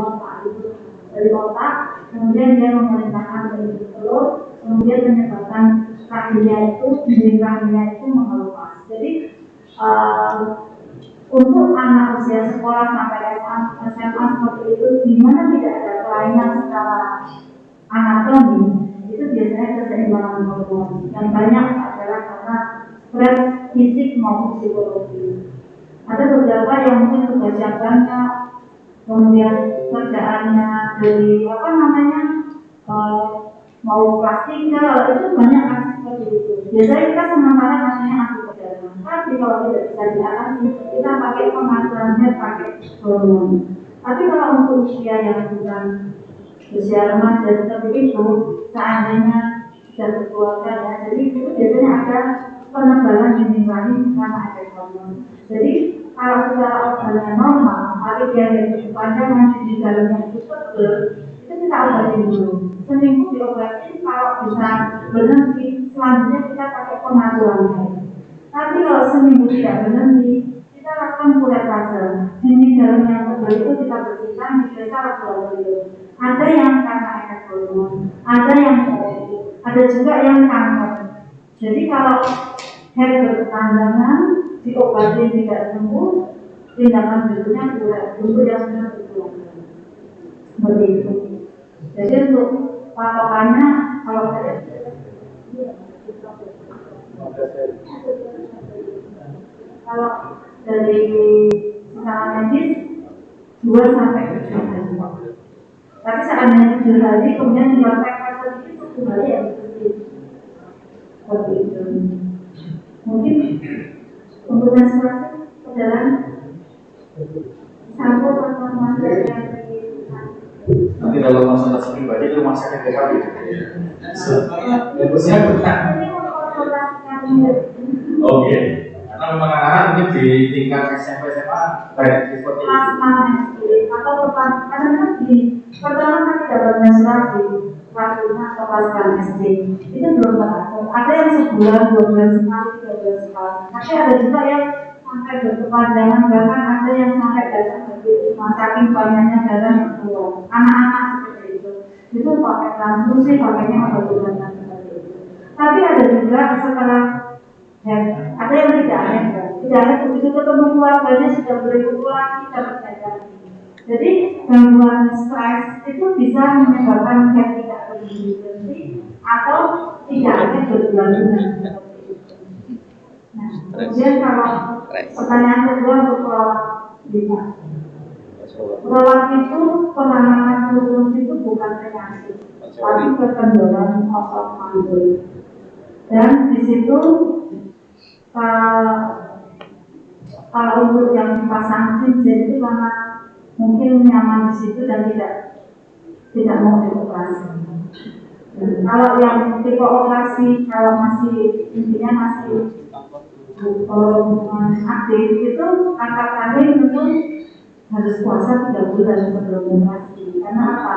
otak, kemudian dia memerintahkan ke telur, kemudian menyebabkan kakinya itu dinding kakinya itu mengelupas. Jadi untuk anak usia sekolah sampai SMA seperti itu, di mana tidak ada kelainan secara anatomi, itu biasanya keseimbangan hormon. Yang banyak adalah karena stres fisik maupun psikologi. Ada beberapa yang mungkin tugas yang banyak, kemudian kerjaannya dari mau kelas 3, itu banyak kasus seperti itu. Biasanya kita sementara kasihnya antipedalan. Tapi kalau tidak bisa diatasi, kita pakai pengaturannya pakai hormon. Tapi kalau untuk usia yang bukan usia remaja seperti itu, seandainya sudah berkeluarga ya, jadi itu biasanya ada penebalan dinding rahim karena ada hormon. Jadi kalau secara organnya normal, tapi dia lebih panjang di dalamnya itu tebal, itu kita obatin dulu. Seminggu diobatin, kalau bisa berhenti, selanjutnya kita pakai pengaturannya. Tapi kalau seminggu tidak berhenti, kita lakukan kuretase. Dinding dalam yang tebal itu kita bersihkan di desa laboratorium. Ada yang karena efek hormon, ada yang ada juga yang kanker. Jadi kalau head berkepanjangan, diobatin tidak sembuh, tindakan berikutnya kuret dulu yang sudah berkeluarga. Seperti itu. Jadi untuk patokannya kalau saya kalau dari secara medis 2 sampai 7 hari. Tapi seandainya 7 hari kemudian dilakukan sedikit 1 hari yang bersih. Seperti itu. Mungkin untuk menstruasi perjalanan sampo atau masa yang Nanti kalau konsultasi pribadi ke rumah sakit DKP. Bagusnya bukan. Oke. Karena memang anak-anak mungkin di tingkat SMP SMA baik seperti itu. Atau kadang-kadang di pertama kan dapat menstruasi waktunya atau pas SD itu belum teratur. Ada yang sebulan, 2 bulan sekali, 3 bulan sekali. Tapi ada juga yang sampai berkepanjangan, bahkan ada yang sampai datang dari saking banyaknya darah yang keluar. Anak-anak seperti itu pakai transfusi, pakainya obat-obatan seperti itu. Tapi ada juga setelah ada yang tidak ada begitu ketemu keluarganya sudah berikut lagi dapat darah. Jadi gangguan stres itu bisa menyebabkan head tidak berhenti atau tidak ada berbulan-bulan. Nah, kemudian kalau pertanyaan kedua untuk perawat bisa. Perawat itu penanganan lupus itu bukan penyakit, tapi kekendolan otot mandul. Dan di situ kalau untuk yang dipasang cincin itu karena mungkin nyaman di situ dan tidak mau dioperasi. Kalau yang tipe operasi, kalau masih intinya masih aktif itu angkat kandung tentu harus puasa 3 bulan sebelum operasi. Karena apa?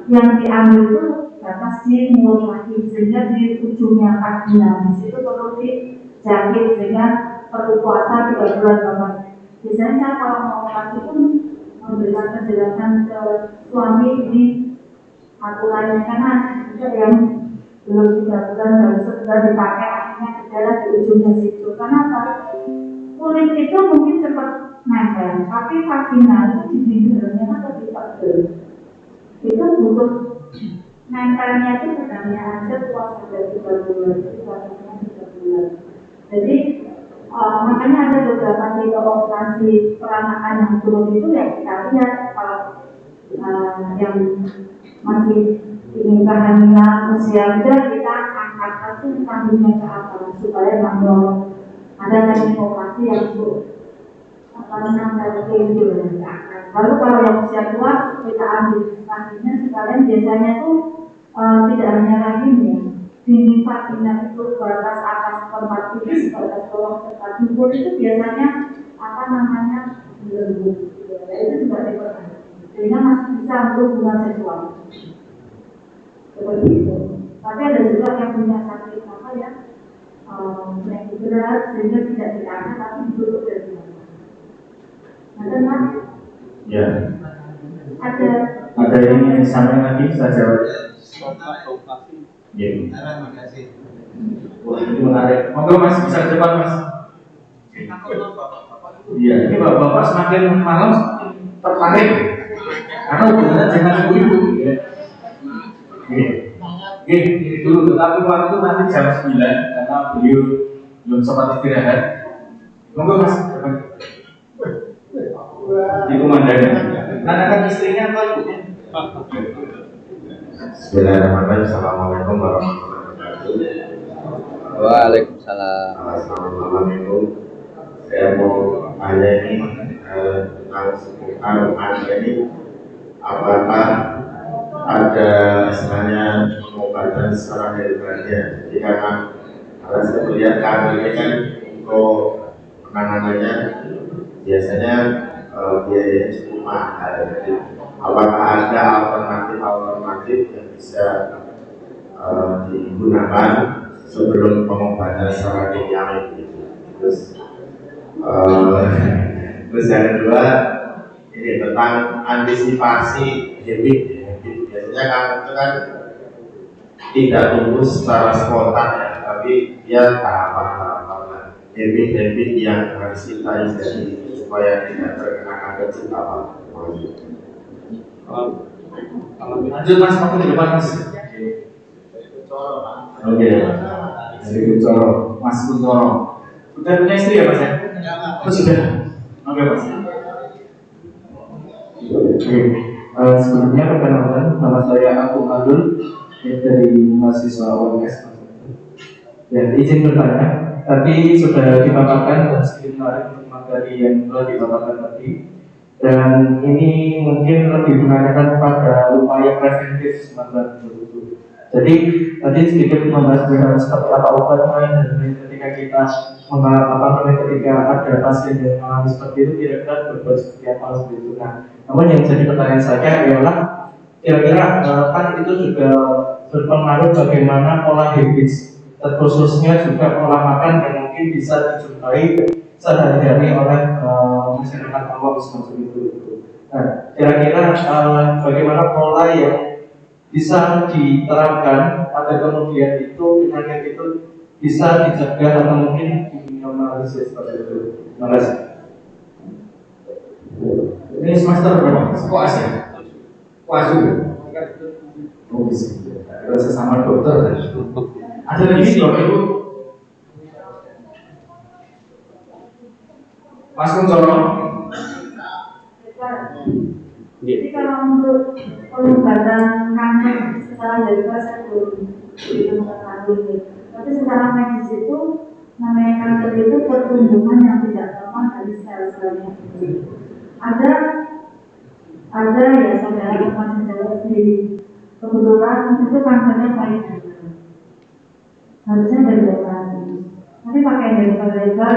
Yang diambil itu batas di mulut kaki sehingga di ujungnya kaki, di situ perlu dijahit sehingga perlu puasa 3 bulan bapak. Biasanya kalau mau operasi pun memberikan penjelasan ke suami di aturannya karena juga yang belum 3 bulan baru sudah dipakai akhirnya gejala di ujungnya situ. Karena apa? Kulit itu mungkin cepat nempel, tapi vagina itu di bibirnya atau di pegel itu butuh nempelnya itu sebenarnya aja puasa dari 3 bulan, itu puasanya 3 bulan. Jadi makanya ada beberapa tipe operasi peranakan yang turun itu ya kita lihat kalau yang masih ingin kehamilan usia muda kita angkat satu kandungnya ke atas supaya manual ada teknik operasi yang gitu. Lalu kalau yang usia tua kita ambil kandungnya sekalian biasanya tuh tidak hanya rahim ya, di vagina itu batas atas tempat tipis, batas bawah tempat dubur itu biasanya apa namanya belenggu, itu juga diperhatikan sehingga masih bisa untuk hubungan seksual seperti itu. Tapi ada juga yang punya sakit apa ya, penyakit berat sehingga tidak diangkat tapi ditutup dari bawah. Ada kan? Ya. Ada Ini sampai nanti saya jawab. Ya. Terima kasih. Wah, ini menarik. Monggo Mas, bisa ke depan Mas. Iya, ini bapak-bapak semakin malam semakin tertarik. Karena hubungannya dengan ibu-ibu. Ya. Ini dulu, tetapi waktu nanti jam 9 karena beliau belum sempat istirahat. Monggo Mas. Di komandannya. Nanakan istrinya atau ibunya? Bismillahirrahmanirrahim. Assalamualaikum warahmatullahi wabarakatuh. Waalaikumsalam. Assalamualaikum. Saya mau tanya ini tentang seputar Anda ini, apakah ada istilahnya pengobatan secara daripadanya? Jadi karena saya melihat kami ini kan untuk penanganannya biasanya biayanya cukup mahal. Jadi apakah ada alternatif yang bisa digunakan sebelum pengobatan secara kimiawi gitu? Terus yang kedua ini tentang antisipasi habit. Biasanya kan itu kan tidak tumbuh secara spontan ya, tapi dia tahapan habit yang harus kita isi supaya tidak terkena kanker apa. Lanjut Mas, waktu di depan Mas. Oke. Dari Kuncoro, Mas Kuncoro. Sudah punya istri ya Mas ya? Oh sudah. Oke Mas. Sebelumnya perkenalkan, nama saya Agung Adul dari mahasiswa UNS. Ya, izin bertanya. Tadi sudah dipaparkan dan sedikit menarik untuk materi yang telah dipaparkan tadi. Dan ini mungkin lebih menanyakan pada upaya preventif semacam itu. Jadi tadi sedikit membahas tentang seperti apa obatnya dan ketika kita ketika ada pasien yang mengalami seperti itu kira-kira berbuat seperti apa seperti itu. Nah, namun yang jadi pertanyaan saya adalah kira-kira kan itu juga berpengaruh bagaimana pola habits, terkhususnya juga pola makan yang mungkin bisa dijumpai sehari-hari oleh masyarakat awam seperti itu. Nah, kira-kira bagaimana pola yang bisa diterapkan agar kemudian itu penyakit itu bisa dicegah atau mungkin diminimalisir seperti itu. Terima kasih. Ini semester berapa? Koas ya? Koas juga. Oh bisa. Rasa sama dokter. Ada lagi Bapak Ibu? Mas Kuncoro. Jadi kalau untuk pengobatan kanker secara dari saya belum mengetahui. Tapi secara medis itu namanya kanker itu pertumbuhan yang tidak normal dari sel-selnya. Ada ya saudara teman saudara sendiri. Kebetulan itu kankernya baik. Harusnya dari operasi. Tapi pakai lebar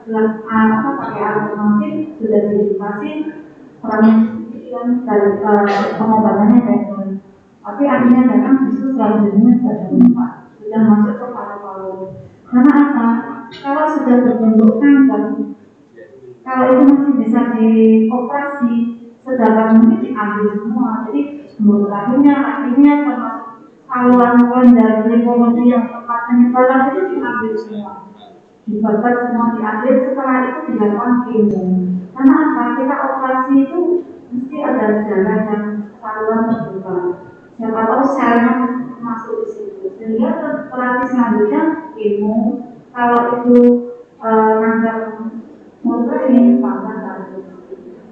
pakai alternatif sudah diedukasi orang yang dari pengobatannya dari tapi akhirnya datang justru selanjutnya sudah masuk ke paru-paru. Karena apa? Kalau sudah terbentuk kanker, kalau itu masih bisa dioperasi, sedangkan mungkin diambil semua. Jadi mulut akhirnya termasuk saluran dari lingkungan yang tempat penyebaran itu diambil semua. Dibakar semua diambil, setelah itu dilakukan kemo. Karena apa? Kita operasi itu mesti ada jalan yang saluran terbuka. Siapa tahu selnya masuk di situ. Sehingga terapi selanjutnya kemo. Kalau itu kanker mulut ini tambah.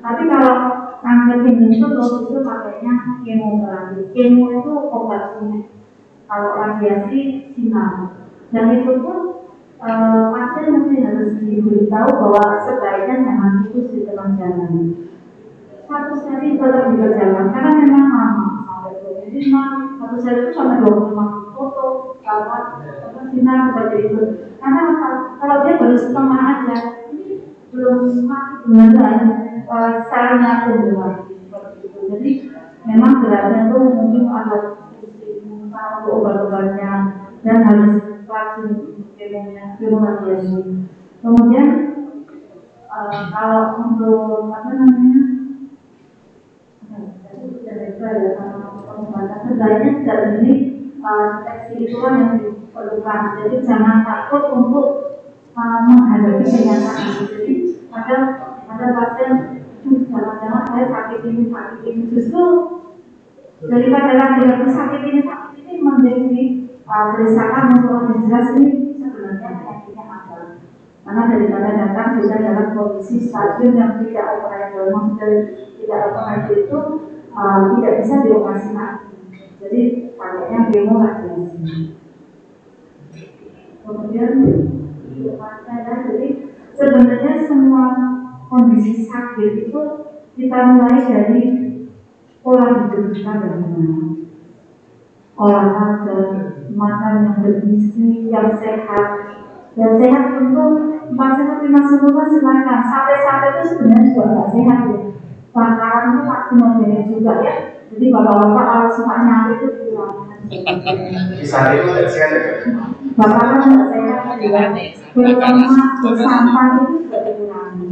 Tapi kalau kanker ini itu pakainya kemoterapi. Kemo itu obat kulit. Kalau radiasi sinar. Dan itu pun pasien mesti harus diberitahu bahwa sebaiknya jangan putus di tengah jalan. Satu seri tetap dikerjakan karena memang lama sampai 25, satu seri itu sampai 25 foto, gambar, sinar seperti itu. Karena kalau dia baru setengah aja, ini belum mati benar sarana tumbuh seperti itu. Jadi memang beratnya itu mungkin ada untuk obat-obatnya dan harus rajin kemoterapi. Kemudian kalau untuk apa namanya sebenarnya tidak ini deteksi itulah yang diperlukan. Jadi jangan takut untuk menghadapi kenyataan. Jadi ada pasien jangan-jangan saya sakit ini justru daripada lagi sakit ini menjadi berdasarkan untuk jelas ini sebenarnya penyakitnya apa. Karena daripada datang sudah dalam kondisi stadium yang tidak operable, maksudnya tidak operable itu tidak bisa dioperasi lagi. Jadi pakainya kemoterapi. Kemudian jadi sebenarnya semua kondisi sakit itu kita mulai dari pola hidup kita bagaimana. Olahraga, makan yang bergizi, yang sehat. Yang sehat tentu 4 sehat 5 sempurna silakan. Sampai itu sebenarnya juga nggak sehat ya. Makanan itu maksimal juga ya. Jadi bapak-bapak kalau suka nyari itu dikurangin. Bisa itu tidak sehat ya? Makanan nggak sehat juga. Terutama sampah itu juga dikurangi.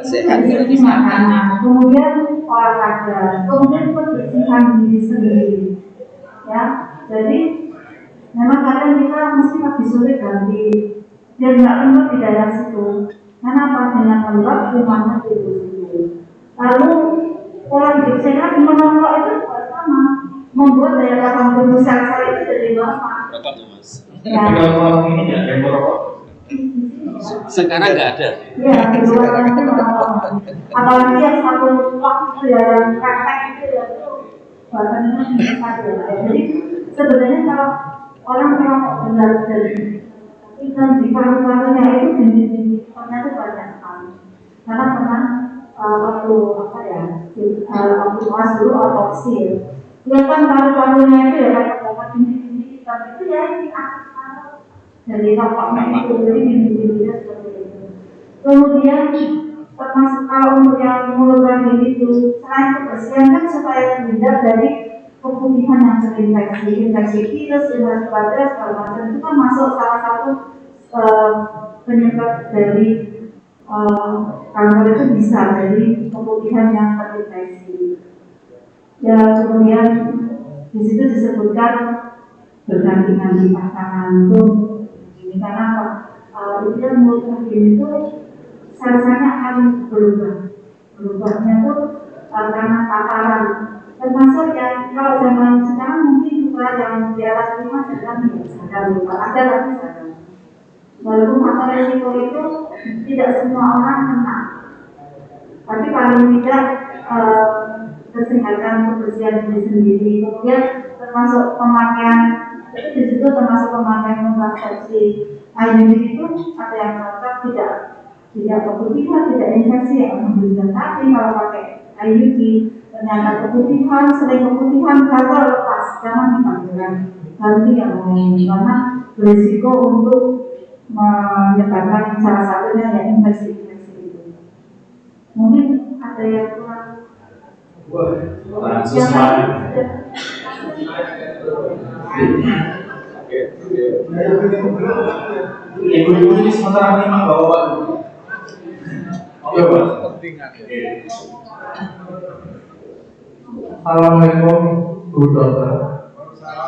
Jadi makanan, kemudian olahraga, kemudian kebersihan diri sendiri. Ya, jadi memang kadang kita mesti pagi sore ganti biar nggak lembab di daerah situ. Karena apa? Dengan lembab rumahnya di situ. Lalu pola hidup sehat menolak itu sama, membuat daya tahan tubuh sel-sel itu jadi lemah. Ya. Kalau ini ya, yang merokok. Sekarang nggak ada. Iya, kedua itu apalagi yang satu waktu yang praktek itu ya itu bahasanya bisa ya. Jadi sebenarnya kalau orang merokok benar dari ikan di paru-parunya itu bibit-bibit ternyata banyak sekali. Karena pernah waktu apa ya, waktu pas dulu otopsi, kelihatan paru-parunya itu ya kayak dapat bibit-bibit hitam itu ya ini aktif dari rokoknya itu, jadi bibit-bibitnya seperti itu. Kemudian termasuk kalau untuk yang mulut tadi itu, selain kebersihan kan supaya terhindar dari keputihan yang terinfeksi, infeksi virus, infeksi bakteri, segala macam itu kan masuk salah satu penyebab dari kanker itu bisa dari keputihan yang terinfeksi. Ya kemudian di situ disebutkan berganti-ganti pasangan itu, ini karena apa? Itu mulut tadi itu sel-selnya akan berubahnya itu karena paparan. Termasuk yang kalau zaman sekarang mungkin juga yang di atas 5 sedang lupa, ada lagi sadar. Walaupun faktor resiko itu tidak semua orang kena, tapi paling tidak kesehatan kebersihan diri sendiri, kemudian termasuk pemakaian itu di situ termasuk pemakaian kontrasepsi. IUD itu ada yang cocok tidak keputihan, tidak infeksi yang memberikan, tapi kalau pakai IUD ternyata keputihan, sering keputihan, gagal lepas, jangan dipanggilkan nanti yang lain karena berisiko untuk menyebabkan salah satunya yang infeksi itu. Mungkin ada yang kurang. Langsung ibu-ibu ini sementara menyimak bapak. Oke, Pak. Assalamualaikum Bu Dokter.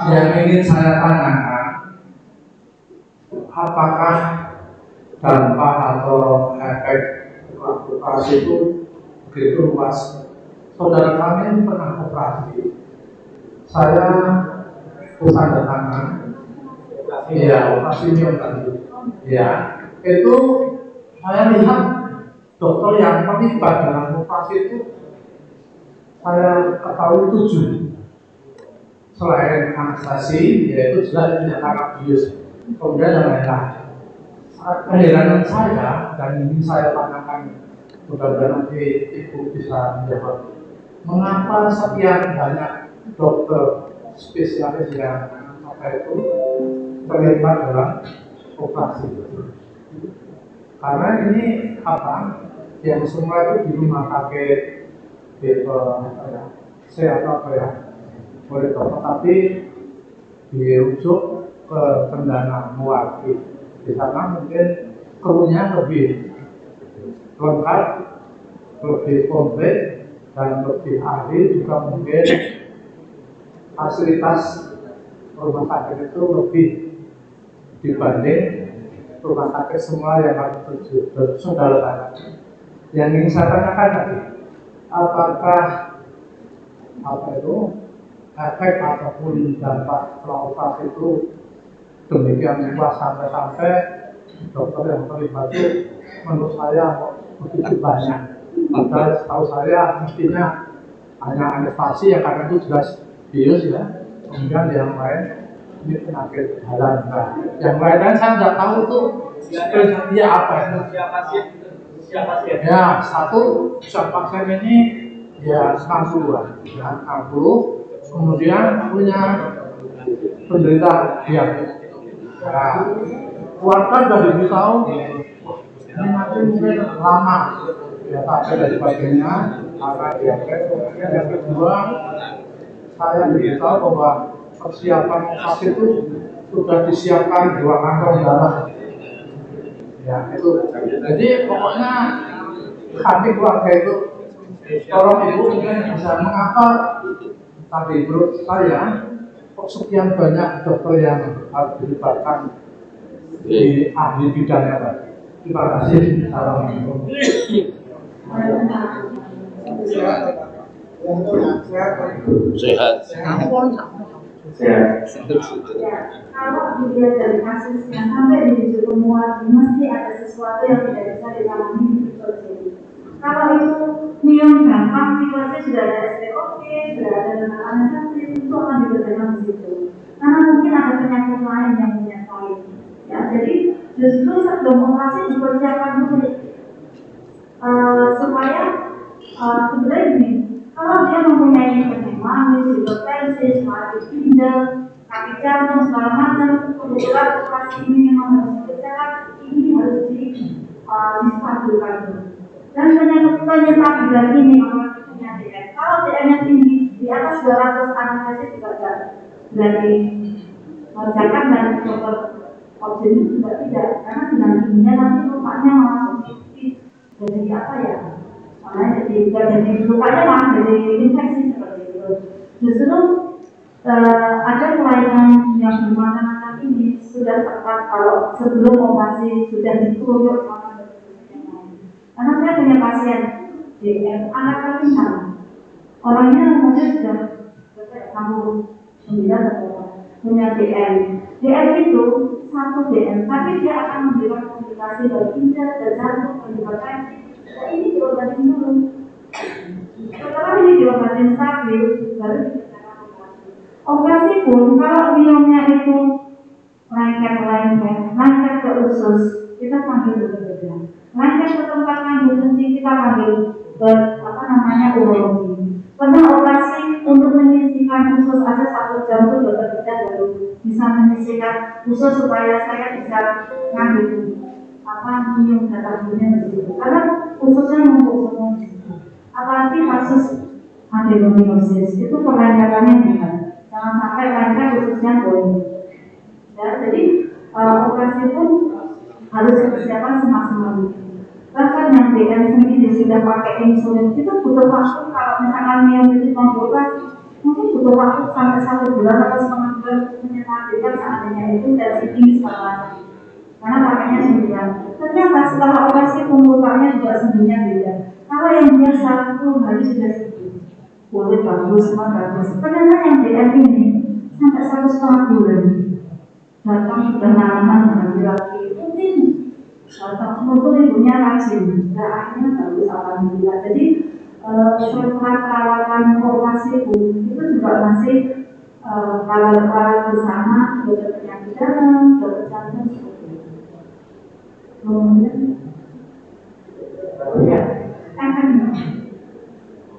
Yang ingin saya tanyakan, apakah dampak atau efek operasi itu begitu luas? Saudara kami pernah operasi. Saya tanda tangan, iya operasi miom tadi. Ya, itu Saya lihat dokter yang terlibat dalam operasi itu saya ketahui 7. Selain anestesi, yaitu jelas tindakan bius, kemudian yang lain-lain. Keheranan saya dan ini saya tanyakan, mudah-mudahan nanti Ibu bisa menjawab, mengapa sekian banyak dokter spesialis yang terlibat dalam operasi? Karena ini yang semua itu di rumah sakit sehat oleh dokter, tapi dirujuk ke Cendana Mewaki. Di sana mungkin krunya lebih lengkap, lebih komplit, dan lebih ahli, juga mungkin fasilitas rumah sakit itu lebih dibanding rumah sakit semua yang harus tuju. Saudara, yang ingin saya tanyakan tadi, apakah efek ataupun dampak operasi itu demikian luas sampai dokter yang terlibat itu menurut saya begitu banyak. Padahal setahu saya mestinya hanya anestesi yang karena itu jelas bius ya. Kemudian yang lain ini penyakit dalam. Nah, yang lain saya tidak tahu itu spesialnya apa. Siapa pasien? Ya, siapa pasien ini ya 60-an, ya 60. Kemudian punya penderita diabetes. Nah, keluarga sudah diberitahu ini nanti mungkin lama ya tapi dan sebagainya karena diabetes. Kemudian yang kedua, saya diberitahu bahwa persiapan operasi itu sudah disiapkan di ruang kantong darah. Ya itu. Jadi pokoknya kami keluarga itu tolong ibu mungkin bisa mengapa tadi menurut saya kok sekian banyak dokter yang harus dilibatkan di ahli bidangnya tadi. Terima kasih. Assalamualaikum. Sehat. Ya, kalau dilihat dari kasusnya sampai dirujuk ke Mewaki, mesti ada sesuatu yang tidak bisa ditangani di terjadi. Kalau itu miom gampang, situasi sudah ada SPOK, sudah ada anestesi, itu akan dikerjakan di situ. Karena mungkin ada penyakit lain yang menyertai. Ya, jadi justru sebelum operasi dipersiapkan dulu supaya sebenarnya ini. Kalau dia mempunyai penyakit manis, hipertensi, semangat ginjal, kaki jantung, segala macam, kebetulan operasi ini memang harus dikerjakan, ini harus distabilkan dulu. Dan penyetabilan ini memang punya DM. Kalau DM-nya tinggi, di atas 200 anestesi juga dari mengerjakan dan dokter opsi juga tidak, karena dengan tingginya nanti lukanya masuk jadi apa ya? Jadi lukanya malah jadi infeksi seperti itu. Justru ada kelainan yang bermacam-macam ini sudah tepat kalau sebelum operasi sudah ditutup sama dokter yang lain. Karena saya punya pasien DM anak kami sama, orangnya mungkin sudah 69 atau punya DM. DM itu satu DM, tapi dia akan memberikan komplikasi dari ginjal, dari jantung, hipertensi. Nah, ini diobatin dulu. Setelah ini diobatin stabil, baru dikerjakan operasi. Operasi pun kalau miomnya itu lengket ke usus, kita panggil berbeda. Lengket ke tempat kandung kencing, kita panggil urologi. Pernah operasi untuk menyisihkan usus aja 1 jam itu dokter kita baru bisa menyisihkan usus supaya saya bisa ngambil minum data dunia di situ. Karena ususnya numpuk semua di situ. Apalagi kasus adenomyosis itu kelancarannya benar. Jangan sampai lengket ususnya bolong. Ya, jadi operasi pun harus dipersiapkan semaksimal mungkin. Bahkan yang DM sendiri sudah pakai insulin itu butuh waktu. Kalau misalkan miosis memberobat, mungkin butuh waktu sampai 1 bulan atau setengah bulan menyetabilkan seandainya itu tensi tinggi segala. Karena pakainya 9. Ternyata setelah operasi pembukaannya juga sebenarnya beda. Kalau yang biasa 10 hari sudah sembuh, kulit bagus, semua bagus. Ternyata yang DM ini sampai 1,5 bulan datang sudah nyaman lagi mungkin Untuk ibunya rajin, dan akhirnya bagus alhamdulillah. Jadi setelah perawatan operasi ibu itu juga masih rawat bersama dokter penyakit dalam, dokter jantung seperti itu. Kemudian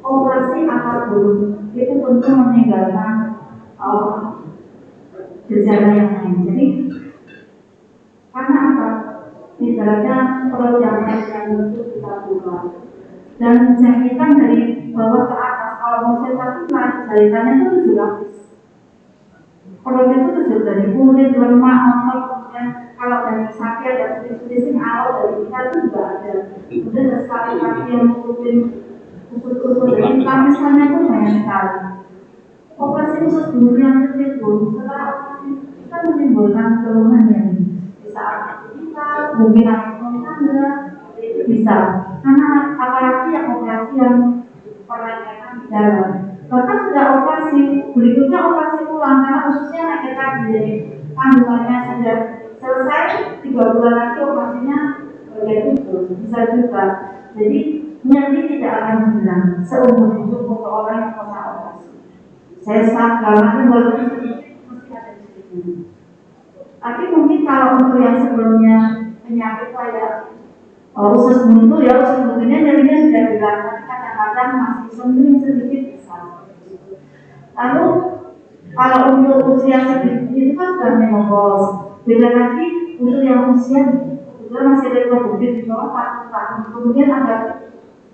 operasi apapun itu tentu meninggalkan gejala yang lain. Jadi karena apa? Ibaratnya perut yang itu kita buka dan jahitan dari bawah ke atas. Kalau mau satu jahitannya itu 7 lapis. Perut itu terjadi dari kulit, lemak, otot, kemudian kalau dari sakit dan sisi awal dari kita itu juga ada. Kemudian ada sekali kaki yang mengikuti usus-usus, jadi lapisannya itu banyak sekali. Operasi usus buntu yang kecil setelah operasi kita menimbulkan keluhan yang bisa aktivitas, mungkin aktivitas tangga, itu bisa. Karena apalagi yang operasi yang peranyakan di dalam. Bahkan sudah operasi, berikutnya operasi ulang karena khususnya naik tadi jadi kandungannya sudah selesai 3 bulan lagi operasinya itu bisa juga. Jadi nyeri tidak akan hilang seumur hidup untuk orang yang pernah operasi. Saya sangat walaupun mesti ada di sini. Tapi mungkin kalau untuk yang sebelumnya penyakit kayak usus buntu ya usus buntunya nyerinya sudah hilang, tapi kadang-kadang masih sedikit bisa. Lalu kalau untuk usia sedikit itu kan sudah menopause. Beda lagi untuk yang usia masih reproduktif di bawah 40 tahun, kemudian ada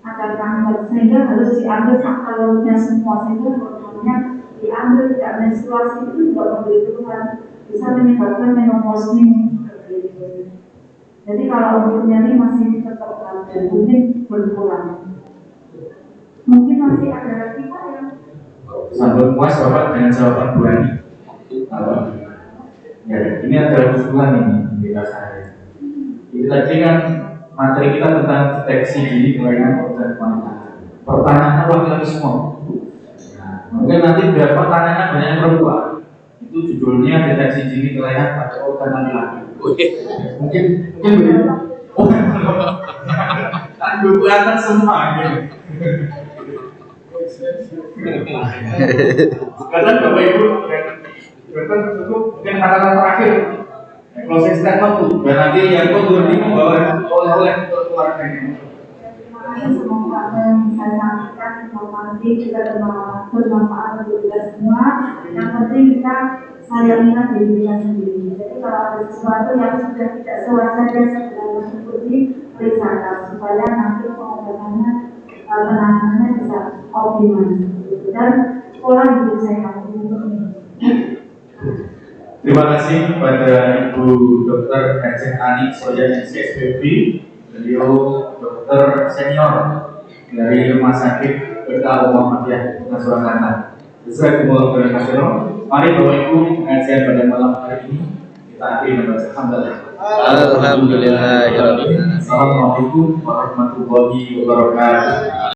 kanker sehingga harus diambil sakalnya semua sehingga hormonnya diambil tidak menstruasi itu juga memberi keluhan bisa menyebabkan menopause ini. Jadi kalau untuk nyeri masih tetap ada, mungkin berkurang. Mungkin masih ada lagi Pak yang sambil puas Bapak dengan jawaban Bu Ani. Ya, ini ada usulan ini di saya. Itu tadi kan materi kita tentang deteksi dini kelainan organ wanita. Pertanyaannya laki-laki semua. Nah, mungkin nanti beberapa pertanyaan banyak perempuan. Itu judulnya deteksi dini kelainan pada organ laki-laki. Mungkin begitu. Oh, kan kelihatan semua gitu. Sekarang Bapak Ibu, berarti cukup mungkin kata-kata terakhir, closing statement tuh, dan nanti yang itu nanti membawa oleh-oleh untuk keluarganya. terima kasih, semoga apa yang saya sampaikan informasi kita bermanfaat untuk kita semua. Yang penting kita sayangilah diri kita sendiri. Jadi kalau ada sesuatu yang sudah tidak sewajarnya segera mengikuti periksa supaya nanti pengobatannya penanganannya bisa optimal dan pola hidup sehat ini. Terima kasih kepada Ibu Dr. Hajah Ani Soja SPB, beliau dokter senior dari Rumah Sakit Berkah Muhammadiyah Surakarta. Jazakumullah khairan. Mari Bapak Ibu pengajian pada malam hari ini kita akhiri dengan alhamdulillah. Alhamdulillah. Assalamualaikum warahmatullahi wabarakatuh.